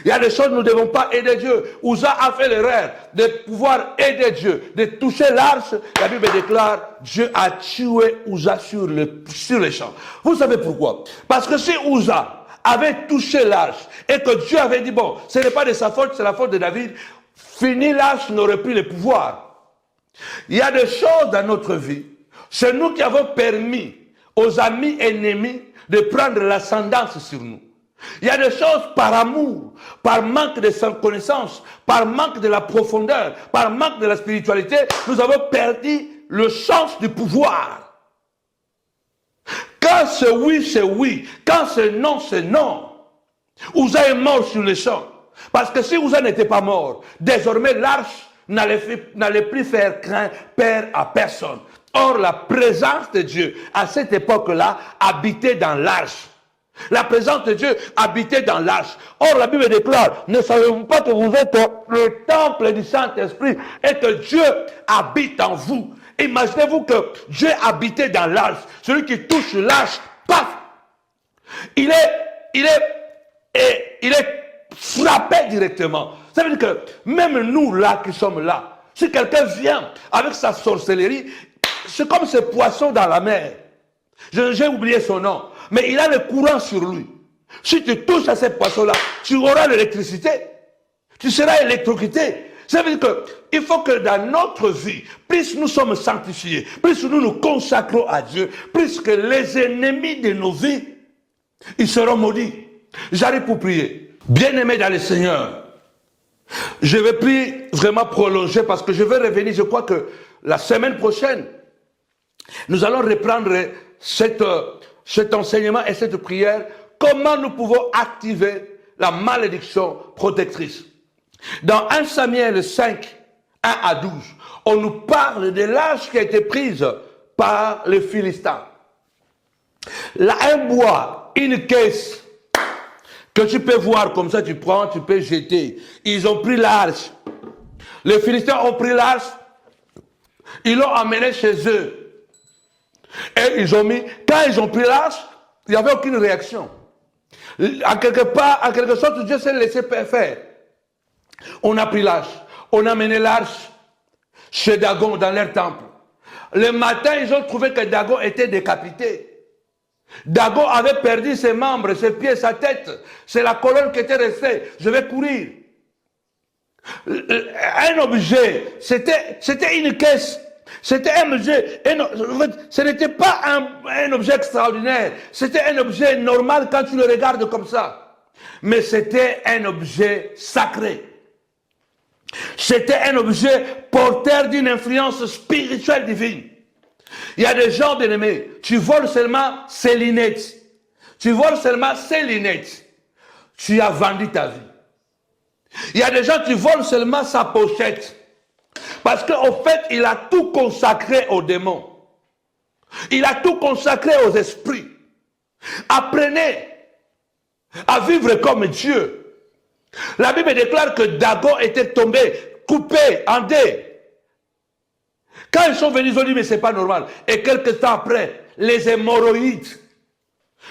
Il y a des choses, nous ne devons pas aider Dieu. Uza a fait l'erreur de pouvoir aider Dieu, de toucher l'arche. La Bible déclare, Dieu a tué Uza sur le champ. Vous savez pourquoi? Parce que si Uza avait touché l'arche et que Dieu avait dit, bon, ce n'est pas de sa faute, c'est la faute de David, fini, l'arche n'aurait plus le pouvoir. Il y a des choses dans notre vie, c'est nous qui avons permis aux amis ennemis de prendre l'ascendance sur nous. Il y a des choses par amour, par manque de connaissance, par manque de la profondeur, par manque de la spiritualité, nous avons perdu le sens du pouvoir. Quand c'est oui, c'est oui. Quand c'est non, c'est non. Uza est mort sur le champ. Parce que si Uza n'était pas mort, désormais l'arche n'allait plus faire peur à personne. Or, la présence de Dieu, à cette époque-là, habitait dans l'arche. La présence de Dieu habitait dans l'arche. Or, la Bible déclare, ne savez-vous pas que vous êtes le temple du Saint-Esprit et que Dieu habite en vous? Imaginez-vous que Dieu habitait dans l'arche. Celui qui touche l'arche, paf! Il est frappé directement. Ça veut dire que même nous là qui sommes là, si quelqu'un vient avec sa sorcellerie, c'est comme ce poisson dans la mer. J'ai oublié son nom. Mais il a le courant sur lui. Si tu touches à ce poisson-là, tu auras l'électricité. Tu seras électrocuté. Ça veut dire qu'il faut que dans notre vie, plus nous sommes sanctifiés, plus nous nous consacrons à Dieu, plus que les ennemis de nos vies, ils seront maudits. J'arrive pour prier. Bien-aimé dans le Seigneur, je vais plus vraiment prolonger parce que je vais revenir, je crois que la semaine prochaine, nous allons reprendre cet enseignement et cette prière, comment nous pouvons activer la malédiction protectrice. Dans 1 Samuel 5, 1 à 12, on nous parle de l'arche qui a été prise par les Philistins. Là, un bois, une caisse, que tu peux voir comme ça, tu prends, tu peux jeter. Ils ont pris l'arche. Les Philistins ont pris l'arche, ils l'ont amené chez eux. Et ils ont mis, quand ils ont pris l'arche, il n'y avait aucune réaction. En quelque sorte, Dieu s'est laissé faire. On a pris l'arche, on a mené l'arche chez Dagon dans leur temple. Le matin, ils ont trouvé que Dagon était décapité. Dagon avait perdu ses membres, ses pieds, sa tête. C'est la colonne qui était restée. Je vais courir. Un objet, c'était une caisse. C'était un objet, ce n'était pas un objet extraordinaire, c'était un objet normal quand tu le regardes comme ça. Mais c'était un objet sacré. C'était un objet porteur d'une influence spirituelle divine. Il y a des gens, bien aimés, tu voles seulement ses lunettes. Tu voles seulement ses lunettes. Tu as vendu ta vie. Il y a des gens qui volent seulement sa pochette. Parce qu'au fait, il a tout consacré aux démons. Il a tout consacré aux esprits. Apprenez à vivre comme Dieu. La Bible déclare que Dagon était tombé, coupé en deux. Quand ils sont venus, ils ont dit, mais c'est pas normal. Et quelques temps après, les hémorroïdes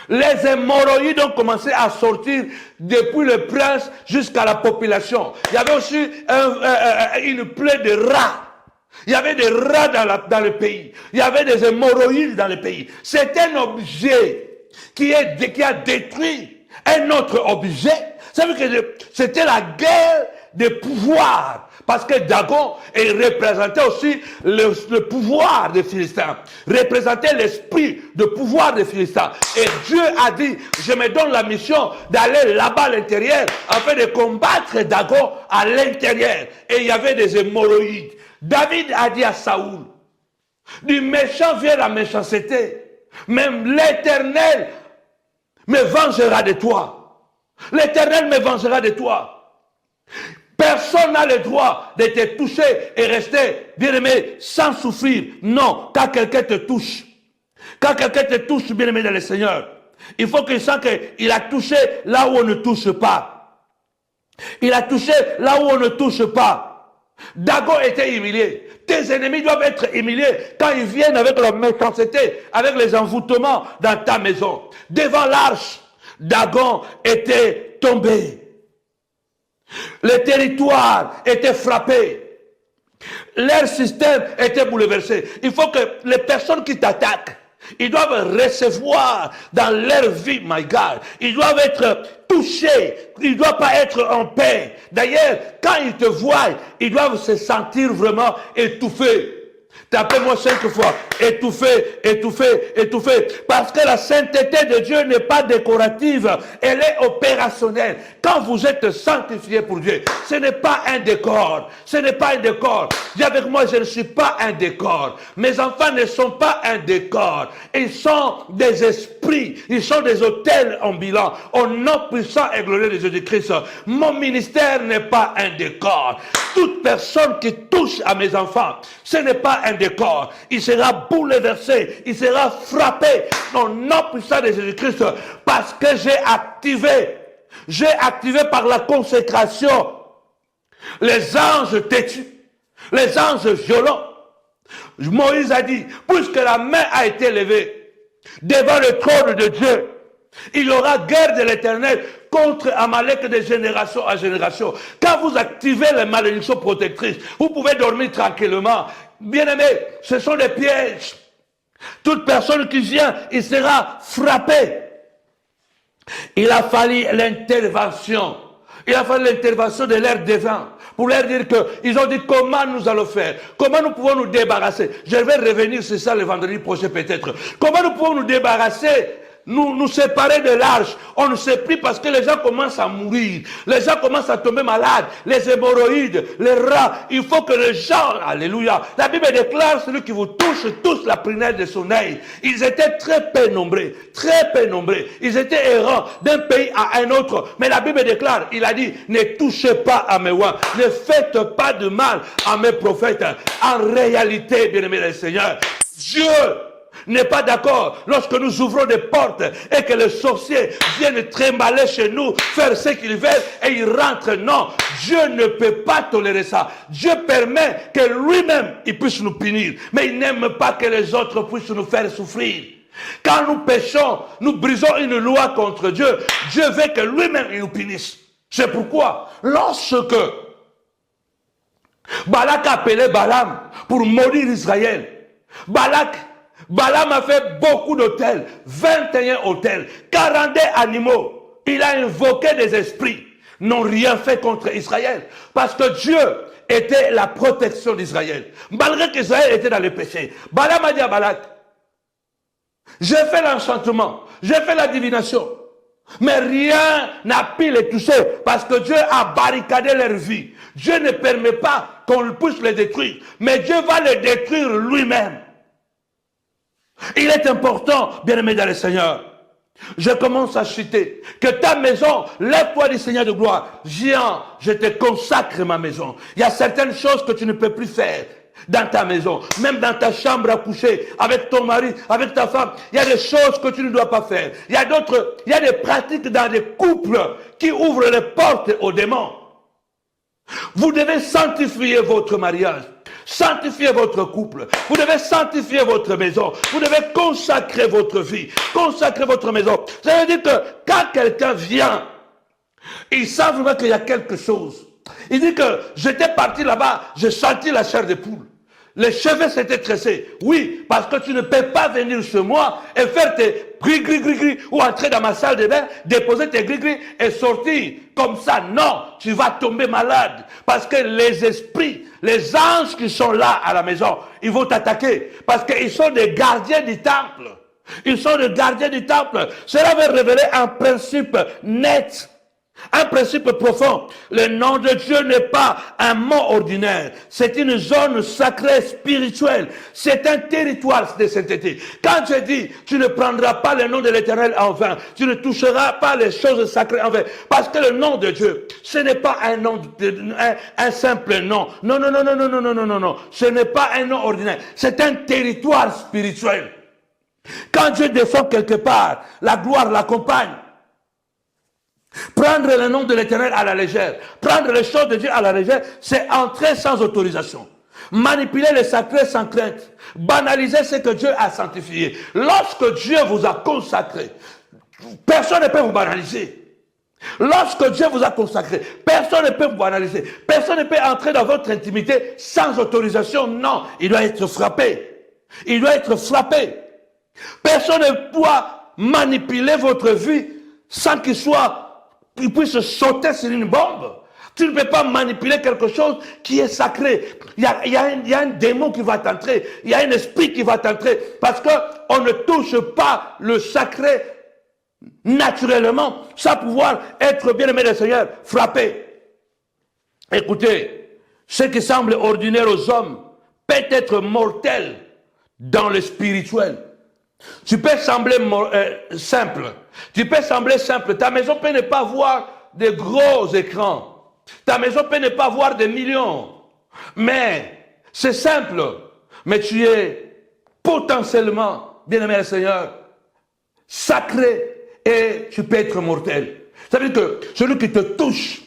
ont commencé à sortir depuis le prince jusqu'à la population. Il y avait aussi une plaie de rats. Il y avait des rats dans le pays. Il y avait des hémorroïdes dans le pays. C'est un objet qui a détruit un autre objet. Ça veut dire que c'était la guerre de pouvoir. Parce que Dagon représentait aussi le pouvoir des Philistins, représentait l'esprit de pouvoir des Philistins. Et Dieu a dit, je me donne la mission d'aller là-bas à l'intérieur afin de combattre Dagon à l'intérieur. Et il y avait des hémorroïdes. David a dit à Saoul, du méchant vient la méchanceté, même l'Éternel me vengera de toi. L'Éternel me vengera de toi. Personne n'a le droit de te toucher et rester, bien-aimé, sans souffrir. Non, quand quelqu'un te touche, bien-aimé dans le Seigneur, il faut qu'il sente qu'il a touché là où on ne touche pas. Il a touché là où on ne touche pas. Dagon était humilié. Tes ennemis doivent être humiliés quand ils viennent avec leur méchanceté, avec les envoûtements dans ta maison. Devant l'arche, Dagon était tombé. Le territoire était frappé. Leur système était bouleversé. Il faut que les personnes qui t'attaquent, ils doivent recevoir dans leur vie, my God. Ils doivent être touchés. Ils ne doivent pas être en paix. D'ailleurs, quand ils te voient, ils doivent se sentir vraiment étouffés. Tapez-moi 5 fois. Étouffé, étouffé, étouffé. Parce que la sainteté de Dieu n'est pas décorative. Elle est opérationnelle. Quand vous êtes sanctifié pour Dieu, ce n'est pas un décor. Ce n'est pas un décor. Dis avec moi, je ne suis pas un décor. Mes enfants ne sont pas un décor. Ils sont des esprits. Ils sont des autels ambulants. Au nom puissant et glorieux de Jésus-Christ. Mon ministère n'est pas un décor. Toute personne qui touche à mes enfants, ce n'est pas un décor. Il sera bouleversé, il sera frappé au nom puissant de Jésus-Christ parce que j'ai activé par la consécration les anges têtus, les anges violents. Moïse a dit, puisque la main a été levée devant le trône de Dieu, il y aura guerre de l'Éternel contre Amalek de génération en génération. Quand vous activez les malédictions protectrices, vous pouvez dormir tranquillement. Bien-aimés, ce sont des pièges. Toute personne qui vient, il sera frappé. Il a fallu l'intervention. Il a fallu l'intervention de leurs devins pour leur dire qu'ils ont dit comment nous allons faire, comment nous pouvons nous débarrasser. Je vais revenir sur ça le vendredi prochain peut-être. Comment nous pouvons nous débarrasser, nous séparer de l'arche. On ne sait plus parce que les gens commencent à mourir. Les gens commencent à tomber malades. Les hémorroïdes, les rats. Il faut que les gens, alléluia. La Bible déclare celui qui vous touche, touche la prunelle de son œil. Ils étaient très peu nombreux. Très peu nombreux. Ils étaient errants d'un pays à un autre. Mais la Bible déclare, il a dit, ne touchez pas à mes oies. Ne faites pas de mal à mes prophètes. En réalité, bien-aimés des Seigneurs, Dieu n'est pas d'accord lorsque nous ouvrons des portes et que les sorciers viennent trimballer chez nous, faire ce qu'ils veulent et ils rentrent. Non, Dieu ne peut pas tolérer ça. Dieu permet que lui-même il puisse nous punir, mais il n'aime pas que les autres puissent nous faire souffrir. Quand nous péchons, nous brisons une loi contre Dieu. Dieu veut que lui-même il nous punisse. C'est pourquoi lorsque Balak a appelé Balaam pour maudire Israël, Balaam a fait beaucoup d'autels, 21 autels, 42 animaux. Il a invoqué des esprits, n'ont rien fait contre Israël. Parce que Dieu était la protection d'Israël. Malgré qu'Israël était dans le péché. Balaam a dit à Balak, j'ai fait l'enchantement, j'ai fait la divination. Mais rien n'a pu les toucher parce que Dieu a barricadé leur vie. Dieu ne permet pas qu'on puisse les détruire. Mais Dieu va les détruire lui-même. Il est important, bien-aimé dans le Seigneur. Je commence à citer que ta maison, lève-toi du Seigneur de gloire. Viens, je te consacre ma maison. Il y a certaines choses que tu ne peux plus faire dans ta maison, même dans ta chambre à coucher, avec ton mari, avec ta femme. Il y a des choses que tu ne dois pas faire. Il y a des pratiques dans des couples qui ouvrent les portes aux démons. Vous devez sanctifier votre mariage. Sanctifiez votre couple. Vous devez sanctifier votre maison. Vous devez consacrer votre vie. Consacrer votre maison. Ça veut dire que quand quelqu'un vient, il sent vraiment qu'il y a quelque chose. Il dit que j'étais parti là-bas, j'ai senti la chair de poule. Les cheveux s'étaient tressés. Oui, parce que tu ne peux pas venir chez moi et faire tes gris, ou entrer dans ma salle de bain, déposer tes gris et sortir comme ça. Non, tu vas tomber malade. Parce que les esprits, les anges qui sont là à la maison, ils vont t'attaquer. Parce qu'ils sont des gardiens du temple. Ils sont des gardiens du temple. Cela va révéler un principe net. Un principe profond. Le nom de Dieu n'est pas un mot ordinaire. C'est une zone sacrée spirituelle. C'est un territoire de sainteté. Quand je dis, tu ne prendras pas le nom de l'Éternel en vain. Tu ne toucheras pas les choses sacrées en vain. Parce que le nom de Dieu, ce n'est pas un nom, un simple nom. Non. Ce n'est pas un nom ordinaire. C'est un territoire spirituel. Quand Dieu descend quelque part, la gloire l'accompagne. Prendre le nom de l'Éternel à la légère, prendre les choses de Dieu à la légère, c'est entrer sans autorisation. Manipuler les sacrés sans crainte. Banaliser ce que Dieu a sanctifié. Lorsque Dieu vous a consacré, personne ne peut vous banaliser. Lorsque Dieu vous a consacré, personne ne peut vous banaliser. Personne ne peut entrer dans votre intimité sans autorisation. Non, il doit être frappé. Il doit être frappé. Personne ne doit manipuler votre vie sans qu'il puisse sauter sur une bombe. Tu ne peux pas manipuler quelque chose qui est sacré. Il y a un démon qui va t'entrer. Il y a un esprit qui va t'entrer. Parce qu'on ne touche pas le sacré naturellement, sans pouvoir être bien-aimé du Seigneur, frappé. Écoutez, ce qui semble ordinaire aux hommes peut être mortel dans le spirituel. Tu peux sembler simple. Tu peux sembler simple. Ta maison peut ne pas avoir de gros écrans. Ta maison peut ne pas avoir des millions. Mais c'est simple. Mais tu es potentiellement, bien-aimé le Seigneur, sacré et tu peux être mortel. Ça veut dire que celui qui te touche,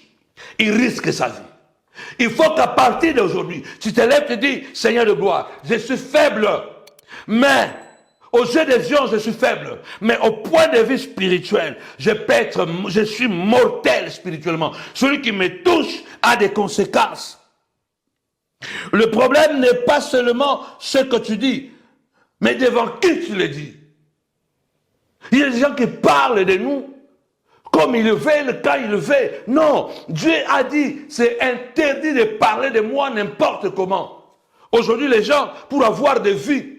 il risque sa vie. Il faut qu'à partir d'aujourd'hui, tu te lèves et te dis, Seigneur de gloire, je suis faible, mais aux yeux des hommes, je suis faible, mais au point de vue spirituel, je suis mortel spirituellement. Celui qui me touche a des conséquences. Le problème n'est pas seulement ce que tu dis, mais devant qui tu le dis. Il y a des gens qui parlent de nous comme ils le veulent, quand ils le veulent. Non, Dieu a dit, c'est interdit de parler de moi n'importe comment. Aujourd'hui, les gens, pour avoir des vies,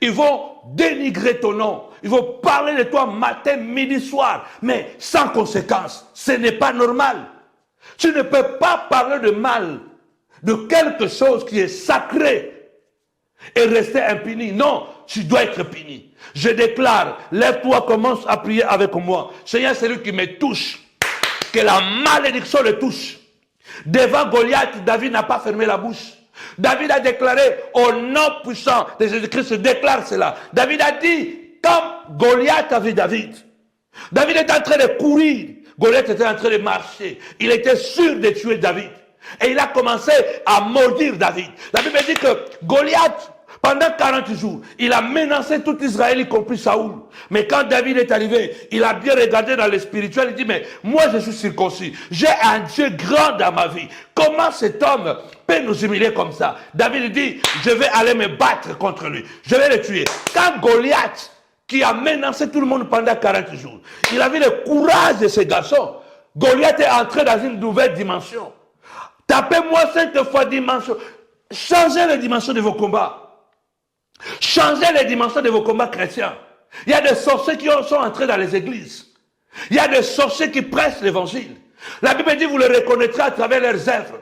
ils vont dénigrer ton nom. Ils vont parler de toi matin, midi, soir. Mais sans conséquence. Ce n'est pas normal. Tu ne peux pas parler de mal de quelque chose qui est sacré et rester impuni. Non, tu dois être puni. Je déclare, lève-toi, commence à prier avec moi. Seigneur, c'est lui qui me touche. Que la malédiction le touche. Devant Goliath, David n'a pas fermé la bouche. David a déclaré au nom puissant de Jésus-Christ, déclare cela. David a dit, comme Goliath a vu David. David était en train de courir. Goliath était en train de marcher. Il était sûr de tuer David. Et il a commencé à maudire David. La Bible dit que Goliath, pendant 40 jours, il a menacé tout Israël, y compris Saoul. Mais quand David est arrivé, il a bien regardé dans le spirituel, il dit, mais moi je suis circoncis. J'ai un Dieu grand dans ma vie. Comment cet homme peut nous humilier comme ça? David dit, je vais aller me battre contre lui. Je vais le tuer. Quand Goliath, qui a menacé tout le monde pendant 40 jours, il a vu le courage de ce garçon. Goliath est entré dans une nouvelle dimension. Tapez-moi 5 fois dimension. Changez les dimensions de vos combats. Changez les dimensions de vos combats chrétiens. Il y a des sorciers qui sont entrés dans les églises. Il y a des sorciers qui prêchent l'évangile. La Bible dit, vous les reconnaîtrez à travers leurs œuvres.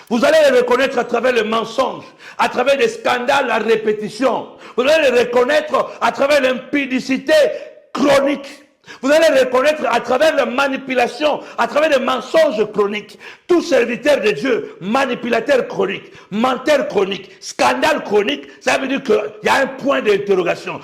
Vous allez les reconnaître à travers le mensonge, à travers des scandales à répétition. Vous allez les reconnaître à travers l'impudicité chronique. Vous allez les reconnaître à travers la manipulation, à travers les mensonges chroniques. Tout serviteur de Dieu, manipulateur chronique, menteur chronique, scandale chronique, ça veut dire qu'il y a un point d'interrogation.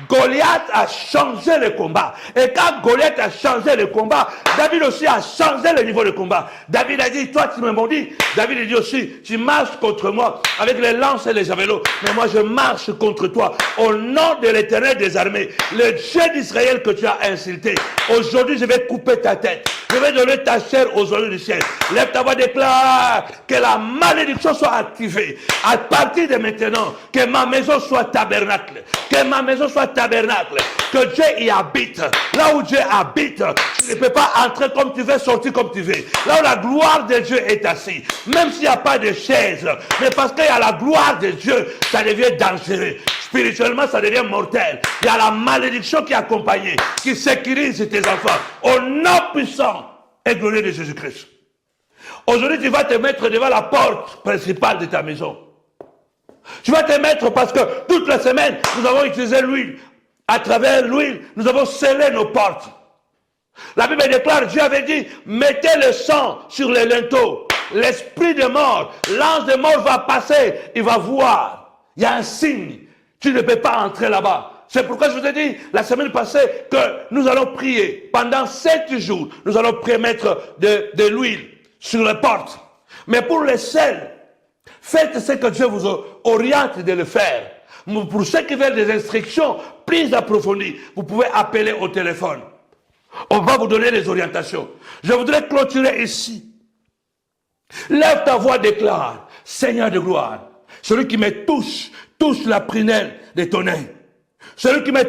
Goliath a changé le combat. Et quand Goliath a changé le combat, David aussi a changé le niveau de combat. David a dit, toi tu me maudis. David a dit aussi, tu marches contre moi avec les lances et les javelots. Mais moi je marche contre toi. Au nom de l'Éternel des armées, le Dieu d'Israël que tu as insulté. Aujourd'hui je vais couper ta tête. Je vais donner ta chair aux oiseaux du ciel. Lève ta voix, déclare que la malédiction soit activée. À partir de maintenant, que ma maison soit tabernacle. Que ma maison soit tabernacle. Que Dieu y habite. Là où Dieu habite, tu ne peux pas entrer comme tu veux, sortir comme tu veux. Là où la gloire de Dieu est assise. Même s'il n'y a pas de chaise. Mais parce qu'il y a la gloire de Dieu, ça devient dangereux. Spirituellement, ça devient mortel. Il y a la malédiction qui est accompagnée, qui sécurise tes enfants. Au nom puissant et glorieux de Jésus-Christ. Aujourd'hui, tu vas te mettre devant la porte principale de ta maison. Tu vas te mettre parce que toute la semaine, nous avons utilisé l'huile. À travers l'huile, nous avons scellé nos portes. La Bible déclare, Dieu avait dit, mettez le sang sur les linteaux. L'esprit de mort, l'ange de mort va passer, il va voir. Il y a un signe. Tu ne peux pas entrer là-bas. C'est pourquoi je vous ai dit la semaine passée que nous allons prier. Pendant 7 jours, nous allons mettre de l'huile sur les portes. Mais pour les sels, faites ce que Dieu vous oriente de le faire. Pour ceux qui veulent des instructions plus approfondies, vous pouvez appeler au téléphone. On va vous donner les orientations. Je voudrais clôturer ici. Lève ta voix, déclare, Seigneur de gloire, celui qui me touche la prunelle de ton œil. Celui qui me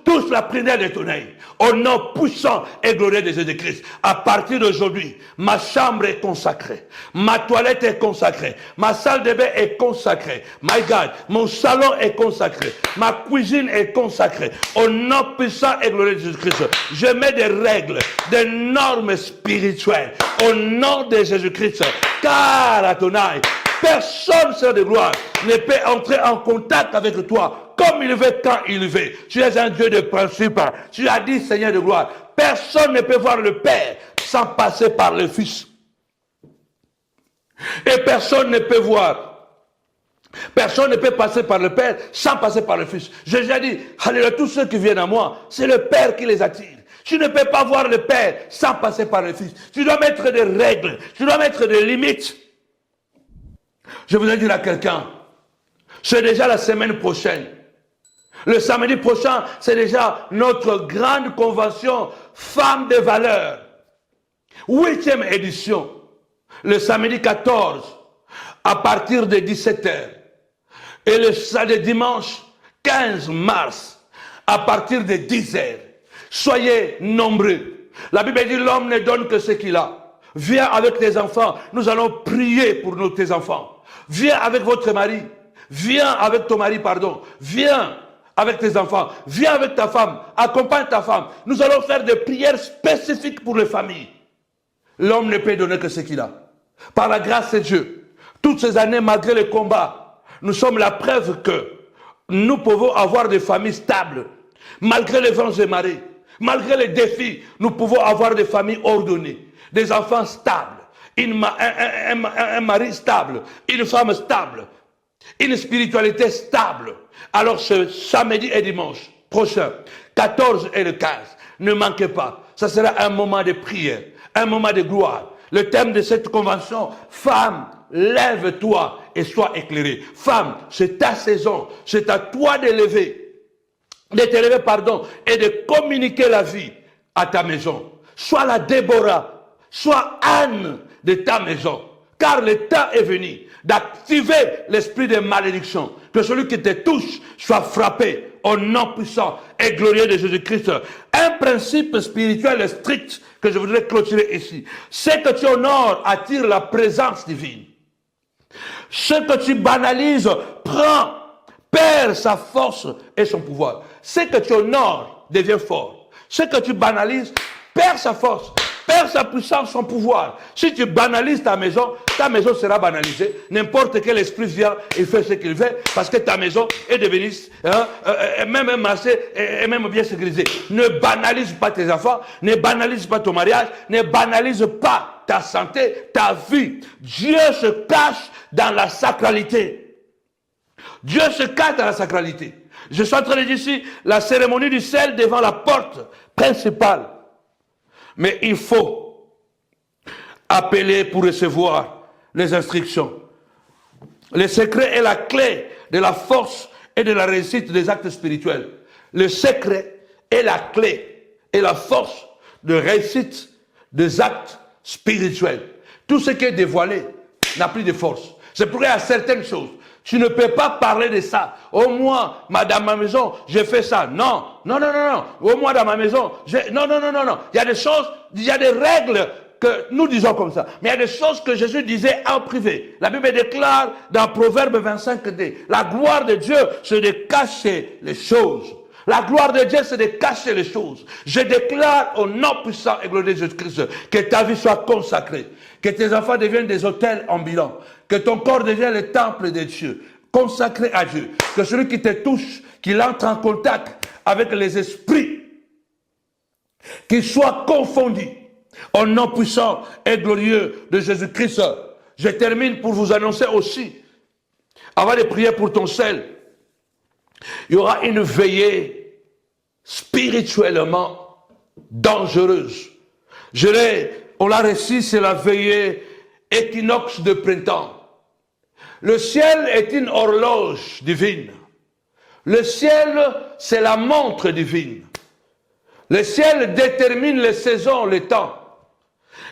touche la prunelle de ton œil. Au nom puissant et glorieux de Jésus-Christ. À partir d'aujourd'hui, ma chambre est consacrée. Ma toilette est consacrée. Ma salle de bain est consacrée. My God, mon salon est consacré. Ma cuisine est consacrée. Au nom puissant et glorieux de Jésus-Christ. Je mets des règles, des normes spirituelles. Au nom de Jésus-Christ. Car Adonai, personne, Seigneur de gloire, ne peut entrer en contact avec toi comme il veut, quand il veut. Tu es un Dieu de principe. Tu as dit, Seigneur de gloire, personne ne peut voir le Père sans passer par le Fils. Et personne ne peut voir. Personne ne peut passer par le Père sans passer par le Fils. Jésus a dit, alléluia, tous ceux qui viennent à moi, c'est le Père qui les attire. Tu ne peux pas voir le Père sans passer par le Fils. Tu dois mettre des règles. Tu dois mettre des limites. Je voudrais dire à quelqu'un, c'est déjà la semaine prochaine. Le samedi prochain, c'est déjà notre grande convention Femmes de valeur. 8e édition. Le samedi 14, à partir de 17h. Et le dimanche 15 mars, à partir de 10h. Soyez nombreux. La Bible dit, l'homme ne donne que ce qu'il a. Viens avec tes enfants. Nous allons prier pour tes enfants. Viens avec votre mari. Viens avec ton mari, pardon. Viens avec tes enfants. Viens avec ta femme. Accompagne ta femme. Nous allons faire des prières spécifiques pour les familles. L'homme ne peut donner que ce qu'il a. Par la grâce de Dieu, toutes ces années, malgré les combats, nous sommes la preuve que nous pouvons avoir des familles stables. Malgré les vents et marées, malgré les défis, nous pouvons avoir des familles ordonnées, des enfants stables, un mari stable, une femme stable, une spiritualité stable. Alors ce samedi et dimanche prochain, 14 et le 15, ne manquez pas. Ça sera un moment de prière, un moment de gloire. Le thème de cette convention, femme, lève-toi et sois éclairée. Femme, c'est ta saison, c'est à toi de t'élever, pardon, et de communiquer la vie à ta maison. Sois la Déborah, sois Anne de ta maison. Car le temps est venu d'activer l'esprit de malédiction. Que celui qui te touche soit frappé au nom puissant et glorieux de Jésus-Christ. Un principe spirituel strict que je voudrais clôturer ici. Ce que tu honores attire la présence divine. Ce que tu banalises perd sa force et son pouvoir. Ce que tu honores devient fort. Ce que tu banalises perd sa force perd sa puissance, son pouvoir. Si tu banalises ta maison sera banalisée. N'importe quel esprit vient et fait ce qu'il veut parce que ta maison est devenue même massée et même bien sécurisée. Ne banalise pas tes enfants, ne banalise pas ton mariage, ne banalise pas ta santé, ta vie. Dieu se cache dans la sacralité. Dieu se cache dans la sacralité. Je suis en train de dire ici la cérémonie du sel devant la porte principale. Mais il faut appeler pour recevoir les instructions. Le secret est la clé de la force et de la réussite des actes spirituels. Le secret est la clé et la force de réussite des actes spirituels. Tout ce qui est dévoilé n'a plus de force. C'est pourquoi il y a certaines choses. Tu ne peux pas parler de ça. Au moins, dans ma maison, j'ai fait ça. Non. Au moins, dans ma maison, non. Il y a des choses, il y a des règles que nous disons comme ça. Mais il y a des choses que Jésus disait en privé. La Bible déclare dans Proverbe 25:2, la gloire de Dieu, c'est de cacher les choses. La gloire de Dieu, c'est de cacher les choses. Je déclare au nom puissant et glorieux de Jésus-Christ que ta vie soit consacrée, que tes enfants deviennent des autels ambulants, que ton corps devienne le temple de Dieu, consacré à Dieu, que celui qui te touche, qu'il entre en contact avec les esprits, qu'il soit confondu au nom puissant et glorieux de Jésus-Christ. Je termine pour vous annoncer aussi, avant de prier pour ton sel, il y aura une veillée spirituellement dangereuse. On l'a reçu, c'est la veillée équinoxe de printemps. Le ciel est une horloge divine. Le ciel, c'est la montre divine. Le ciel détermine les saisons, les temps.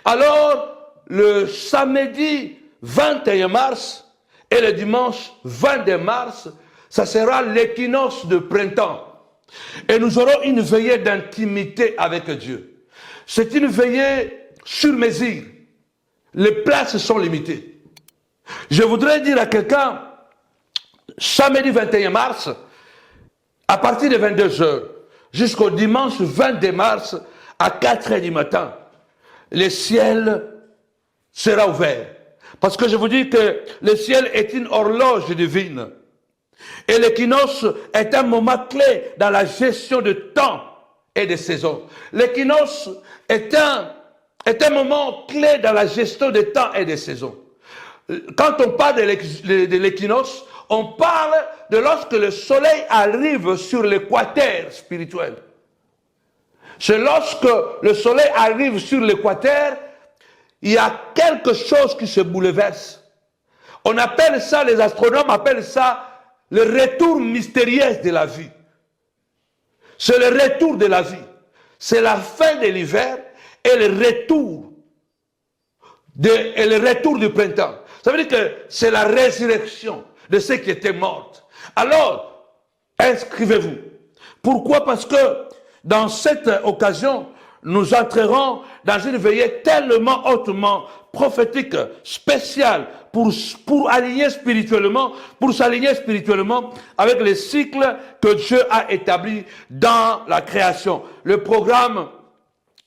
Alors, le samedi 21 mars et le dimanche 22 mars, ça sera l'équinoxe de printemps. Et nous aurons une veillée d'intimité avec Dieu. C'est une veillée sur mesure. Les places sont limitées. Je voudrais dire à quelqu'un, samedi 21 mars, à partir de 22h, jusqu'au dimanche 22 mars, à 4h du matin, le ciel sera ouvert. Parce que je vous dis que le ciel est une horloge divine. Et l'équinoxe est un moment clé dans la gestion de temps et de saisons. L'équinoxe est un moment clé dans la gestion de temps et de saisons. Quand on parle de l'équinoxe, on parle de lorsque le soleil arrive sur l'équateur spirituel. C'est lorsque le soleil arrive sur l'équateur, il y a quelque chose qui se bouleverse. On appelle ça, les astronomes appellent ça le retour mystérieux de la vie. C'est le retour de la vie. C'est la fin de l'hiver et le retour du printemps. Ça veut dire que c'est la résurrection de ceux qui étaient morts. Alors, inscrivez-vous. Pourquoi? Parce que dans cette occasion, nous entrerons dans une veillée tellement hautement prophétique, spéciale, pour aligner spirituellement, pour s'aligner spirituellement avec les cycles que Dieu a établis dans la création. Le programme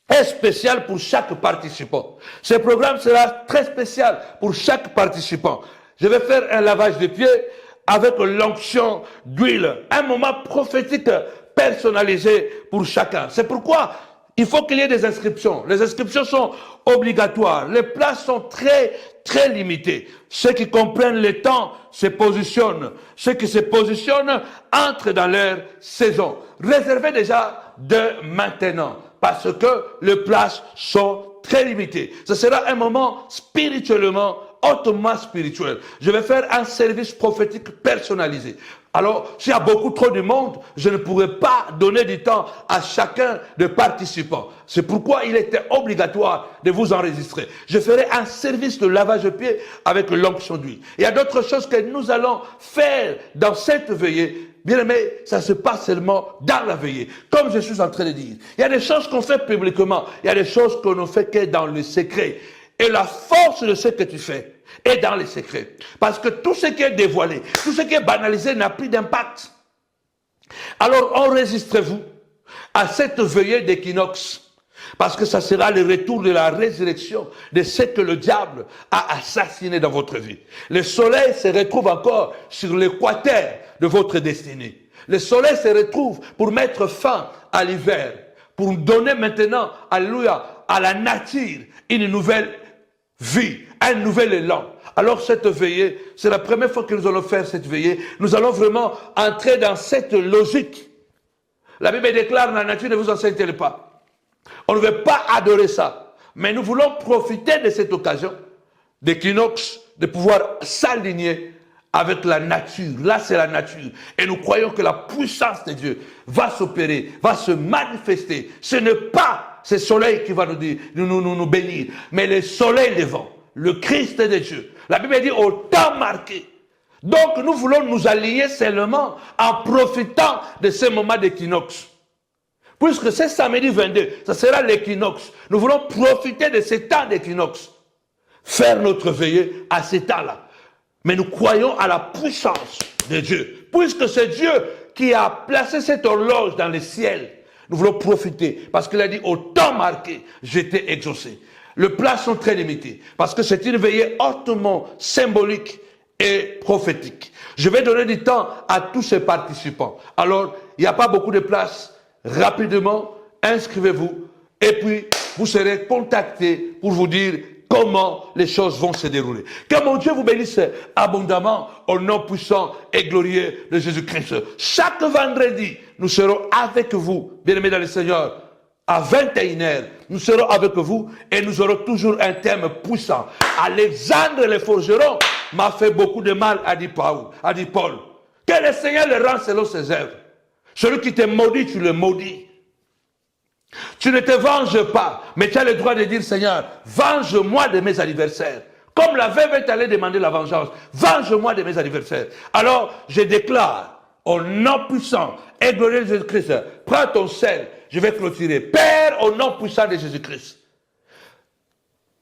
est spécial pour chaque participant. Ce programme sera très spécial pour chaque participant. Je vais faire un lavage de pieds avec l'onction d'huile. Un moment prophétique personnalisé pour chacun. C'est pourquoi il faut qu'il y ait des inscriptions. Les inscriptions sont obligatoires. Les places sont très limitées. Ceux qui comprennent le temps se positionnent. Ceux qui se positionnent entrent dans leur saison. Réservez déjà de maintenant, parce que les places sont très limitées. Ce sera un moment spirituellement, hautement spirituel. Je vais faire un service prophétique personnalisé. Alors, s'il y a beaucoup trop de monde, je ne pourrai pas donner du temps à chacun des participants. C'est pourquoi il était obligatoire de vous enregistrer. Je ferai un service de lavage de pieds avec l'onction d'huile. Il y a d'autres choses que nous allons faire dans cette veillée. Bien aimé, ça se passe seulement dans la veillée. Comme je suis en train de dire. Il y a des choses qu'on fait publiquement. Il y a des choses qu'on ne fait que dans le secret. Et la force de ce que tu fais est dans les secrets. Parce que tout ce qui est dévoilé, tout ce qui est banalisé n'a plus d'impact. Alors enregistrez-vous à cette veillée d'équinoxe. Parce que ça sera le retour de la résurrection de ce que le diable a assassiné dans votre vie. Le soleil se retrouve encore sur l'équateur de votre destinée. Le soleil se retrouve pour mettre fin à l'hiver, pour donner maintenant, alléluia, à la nature une nouvelle vie, un nouvel élan. Alors cette veillée, c'est la première fois que nous allons faire cette veillée. Nous allons vraiment entrer dans cette logique. La Bible déclare, la nature ne vous enseigne pas. On ne veut pas adorer ça. Mais nous voulons profiter de cette occasion d'équinoxe, de pouvoir s'aligner avec la nature. Là, c'est la nature. Et nous croyons que la puissance de Dieu va s'opérer, va se manifester. Ce n'est pas ce soleil qui va nous bénir, mais le soleil levant, le Christ de Dieu. La Bible dit au temps marqué. Donc, nous voulons nous aligner seulement en profitant de ce moment d'équinoxe. Puisque c'est samedi 22, ça sera l'équinoxe. Nous voulons profiter de ce temps d'équinoxe. Faire notre veillée à ce temps-là. Mais nous croyons à la puissance de Dieu. Puisque c'est Dieu qui a placé cette horloge dans le ciel. Nous voulons profiter. Parce qu'il a dit, au temps marqué, j'étais exaucé. Les places sont très limitées. Parce que c'est une veillée hautement symbolique et prophétique. Je vais donner du temps à tous ces participants. Alors, il n'y a pas beaucoup de places. Rapidement, inscrivez-vous. Et puis, vous serez contactés pour vous dire comment les choses vont se dérouler. Que mon Dieu vous bénisse abondamment au nom puissant et glorieux de Jésus-Christ. Chaque vendredi, nous serons avec vous, bien-aimés dans le Seigneur, à 21h. Nous serons avec vous et nous aurons toujours un thème puissant. Alexandre le forgeron m'a fait beaucoup de mal, a dit Paul. Que le Seigneur le rende selon ses œuvres. Celui qui te maudit, tu le maudis. Tu ne te venges pas, mais tu as le droit de dire, Seigneur, venge-moi de mes adversaires. Comme la veuve est allée demander la vengeance, venge-moi de mes adversaires. Alors, je déclare, au nom puissant et glorieux de Jésus-Christ, prends ton sel, je vais clôturer. Père, au nom puissant de Jésus-Christ.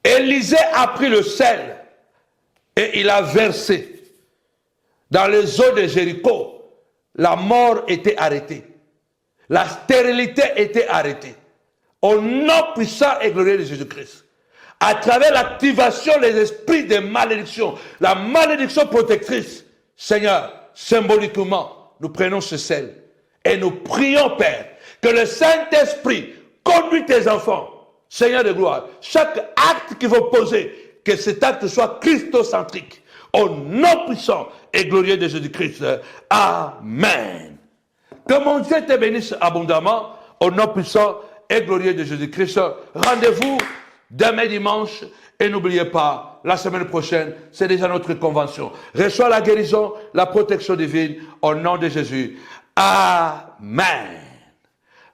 Élisée a pris le sel et il a versé dans les eaux de Jéricho. La mort était arrêtée. La stérilité était arrêtée. Au nom puissant et glorieux de Jésus-Christ. À travers l'activation des esprits de malédiction, la malédiction protectrice, Seigneur, symboliquement, nous prenons ce sel et nous prions, Père, que le Saint-Esprit conduise tes enfants, Seigneur de gloire, chaque acte qu'ils vont poser, que cet acte soit christocentrique, au nom puissant et glorieux de Jésus-Christ. Amen. Que mon Dieu te bénisse abondamment, au nom puissant et glorieux de Jésus-Christ. Rendez-vous demain dimanche et n'oubliez pas, la semaine prochaine, c'est déjà notre convention. Reçois la guérison, la protection divine au nom de Jésus. Amen.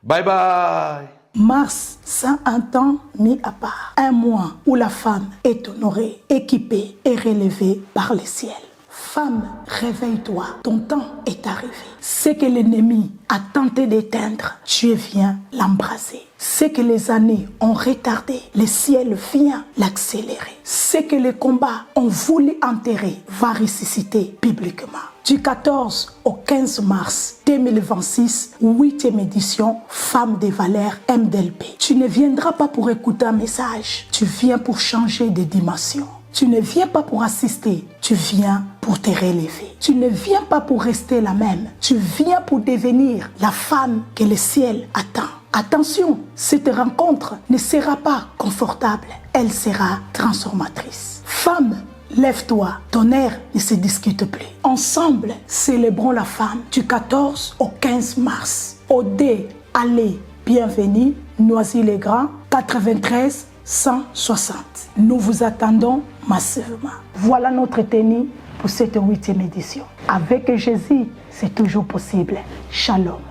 Bye bye. Mars, c'est un temps mis à part. Un mois où la femme est honorée, équipée et relevée par le ciel. Femme, réveille-toi, ton temps est arrivé. Ce que l'ennemi a tenté d'éteindre, Dieu vient l'embraser. Ce que les années ont retardé, le ciel vient l'accélérer. Ce que les combats ont voulu enterrer va ressusciter bibliquement. Du 14 au 15 mars 2026, 8e édition, Femmes des valeurs MDLP. Tu ne viendras pas pour écouter un message, tu viens pour changer de dimension. Tu ne viens pas pour assister, tu viens pour te relever. Tu ne viens pas pour rester la même, tu viens pour devenir la femme que le ciel attend. Attention, cette rencontre ne sera pas confortable, elle sera transformatrice. Femme, lève-toi, ton air ne se discute plus. Ensemble, célébrons la femme du 14 au 15 mars. Odé, allez, bienvenue, Noisy-les-Grands, 93 160. Nous vous attendons massivement. Voilà notre tenue pour cette 8e édition. Avec Jésus, c'est toujours possible. Shalom.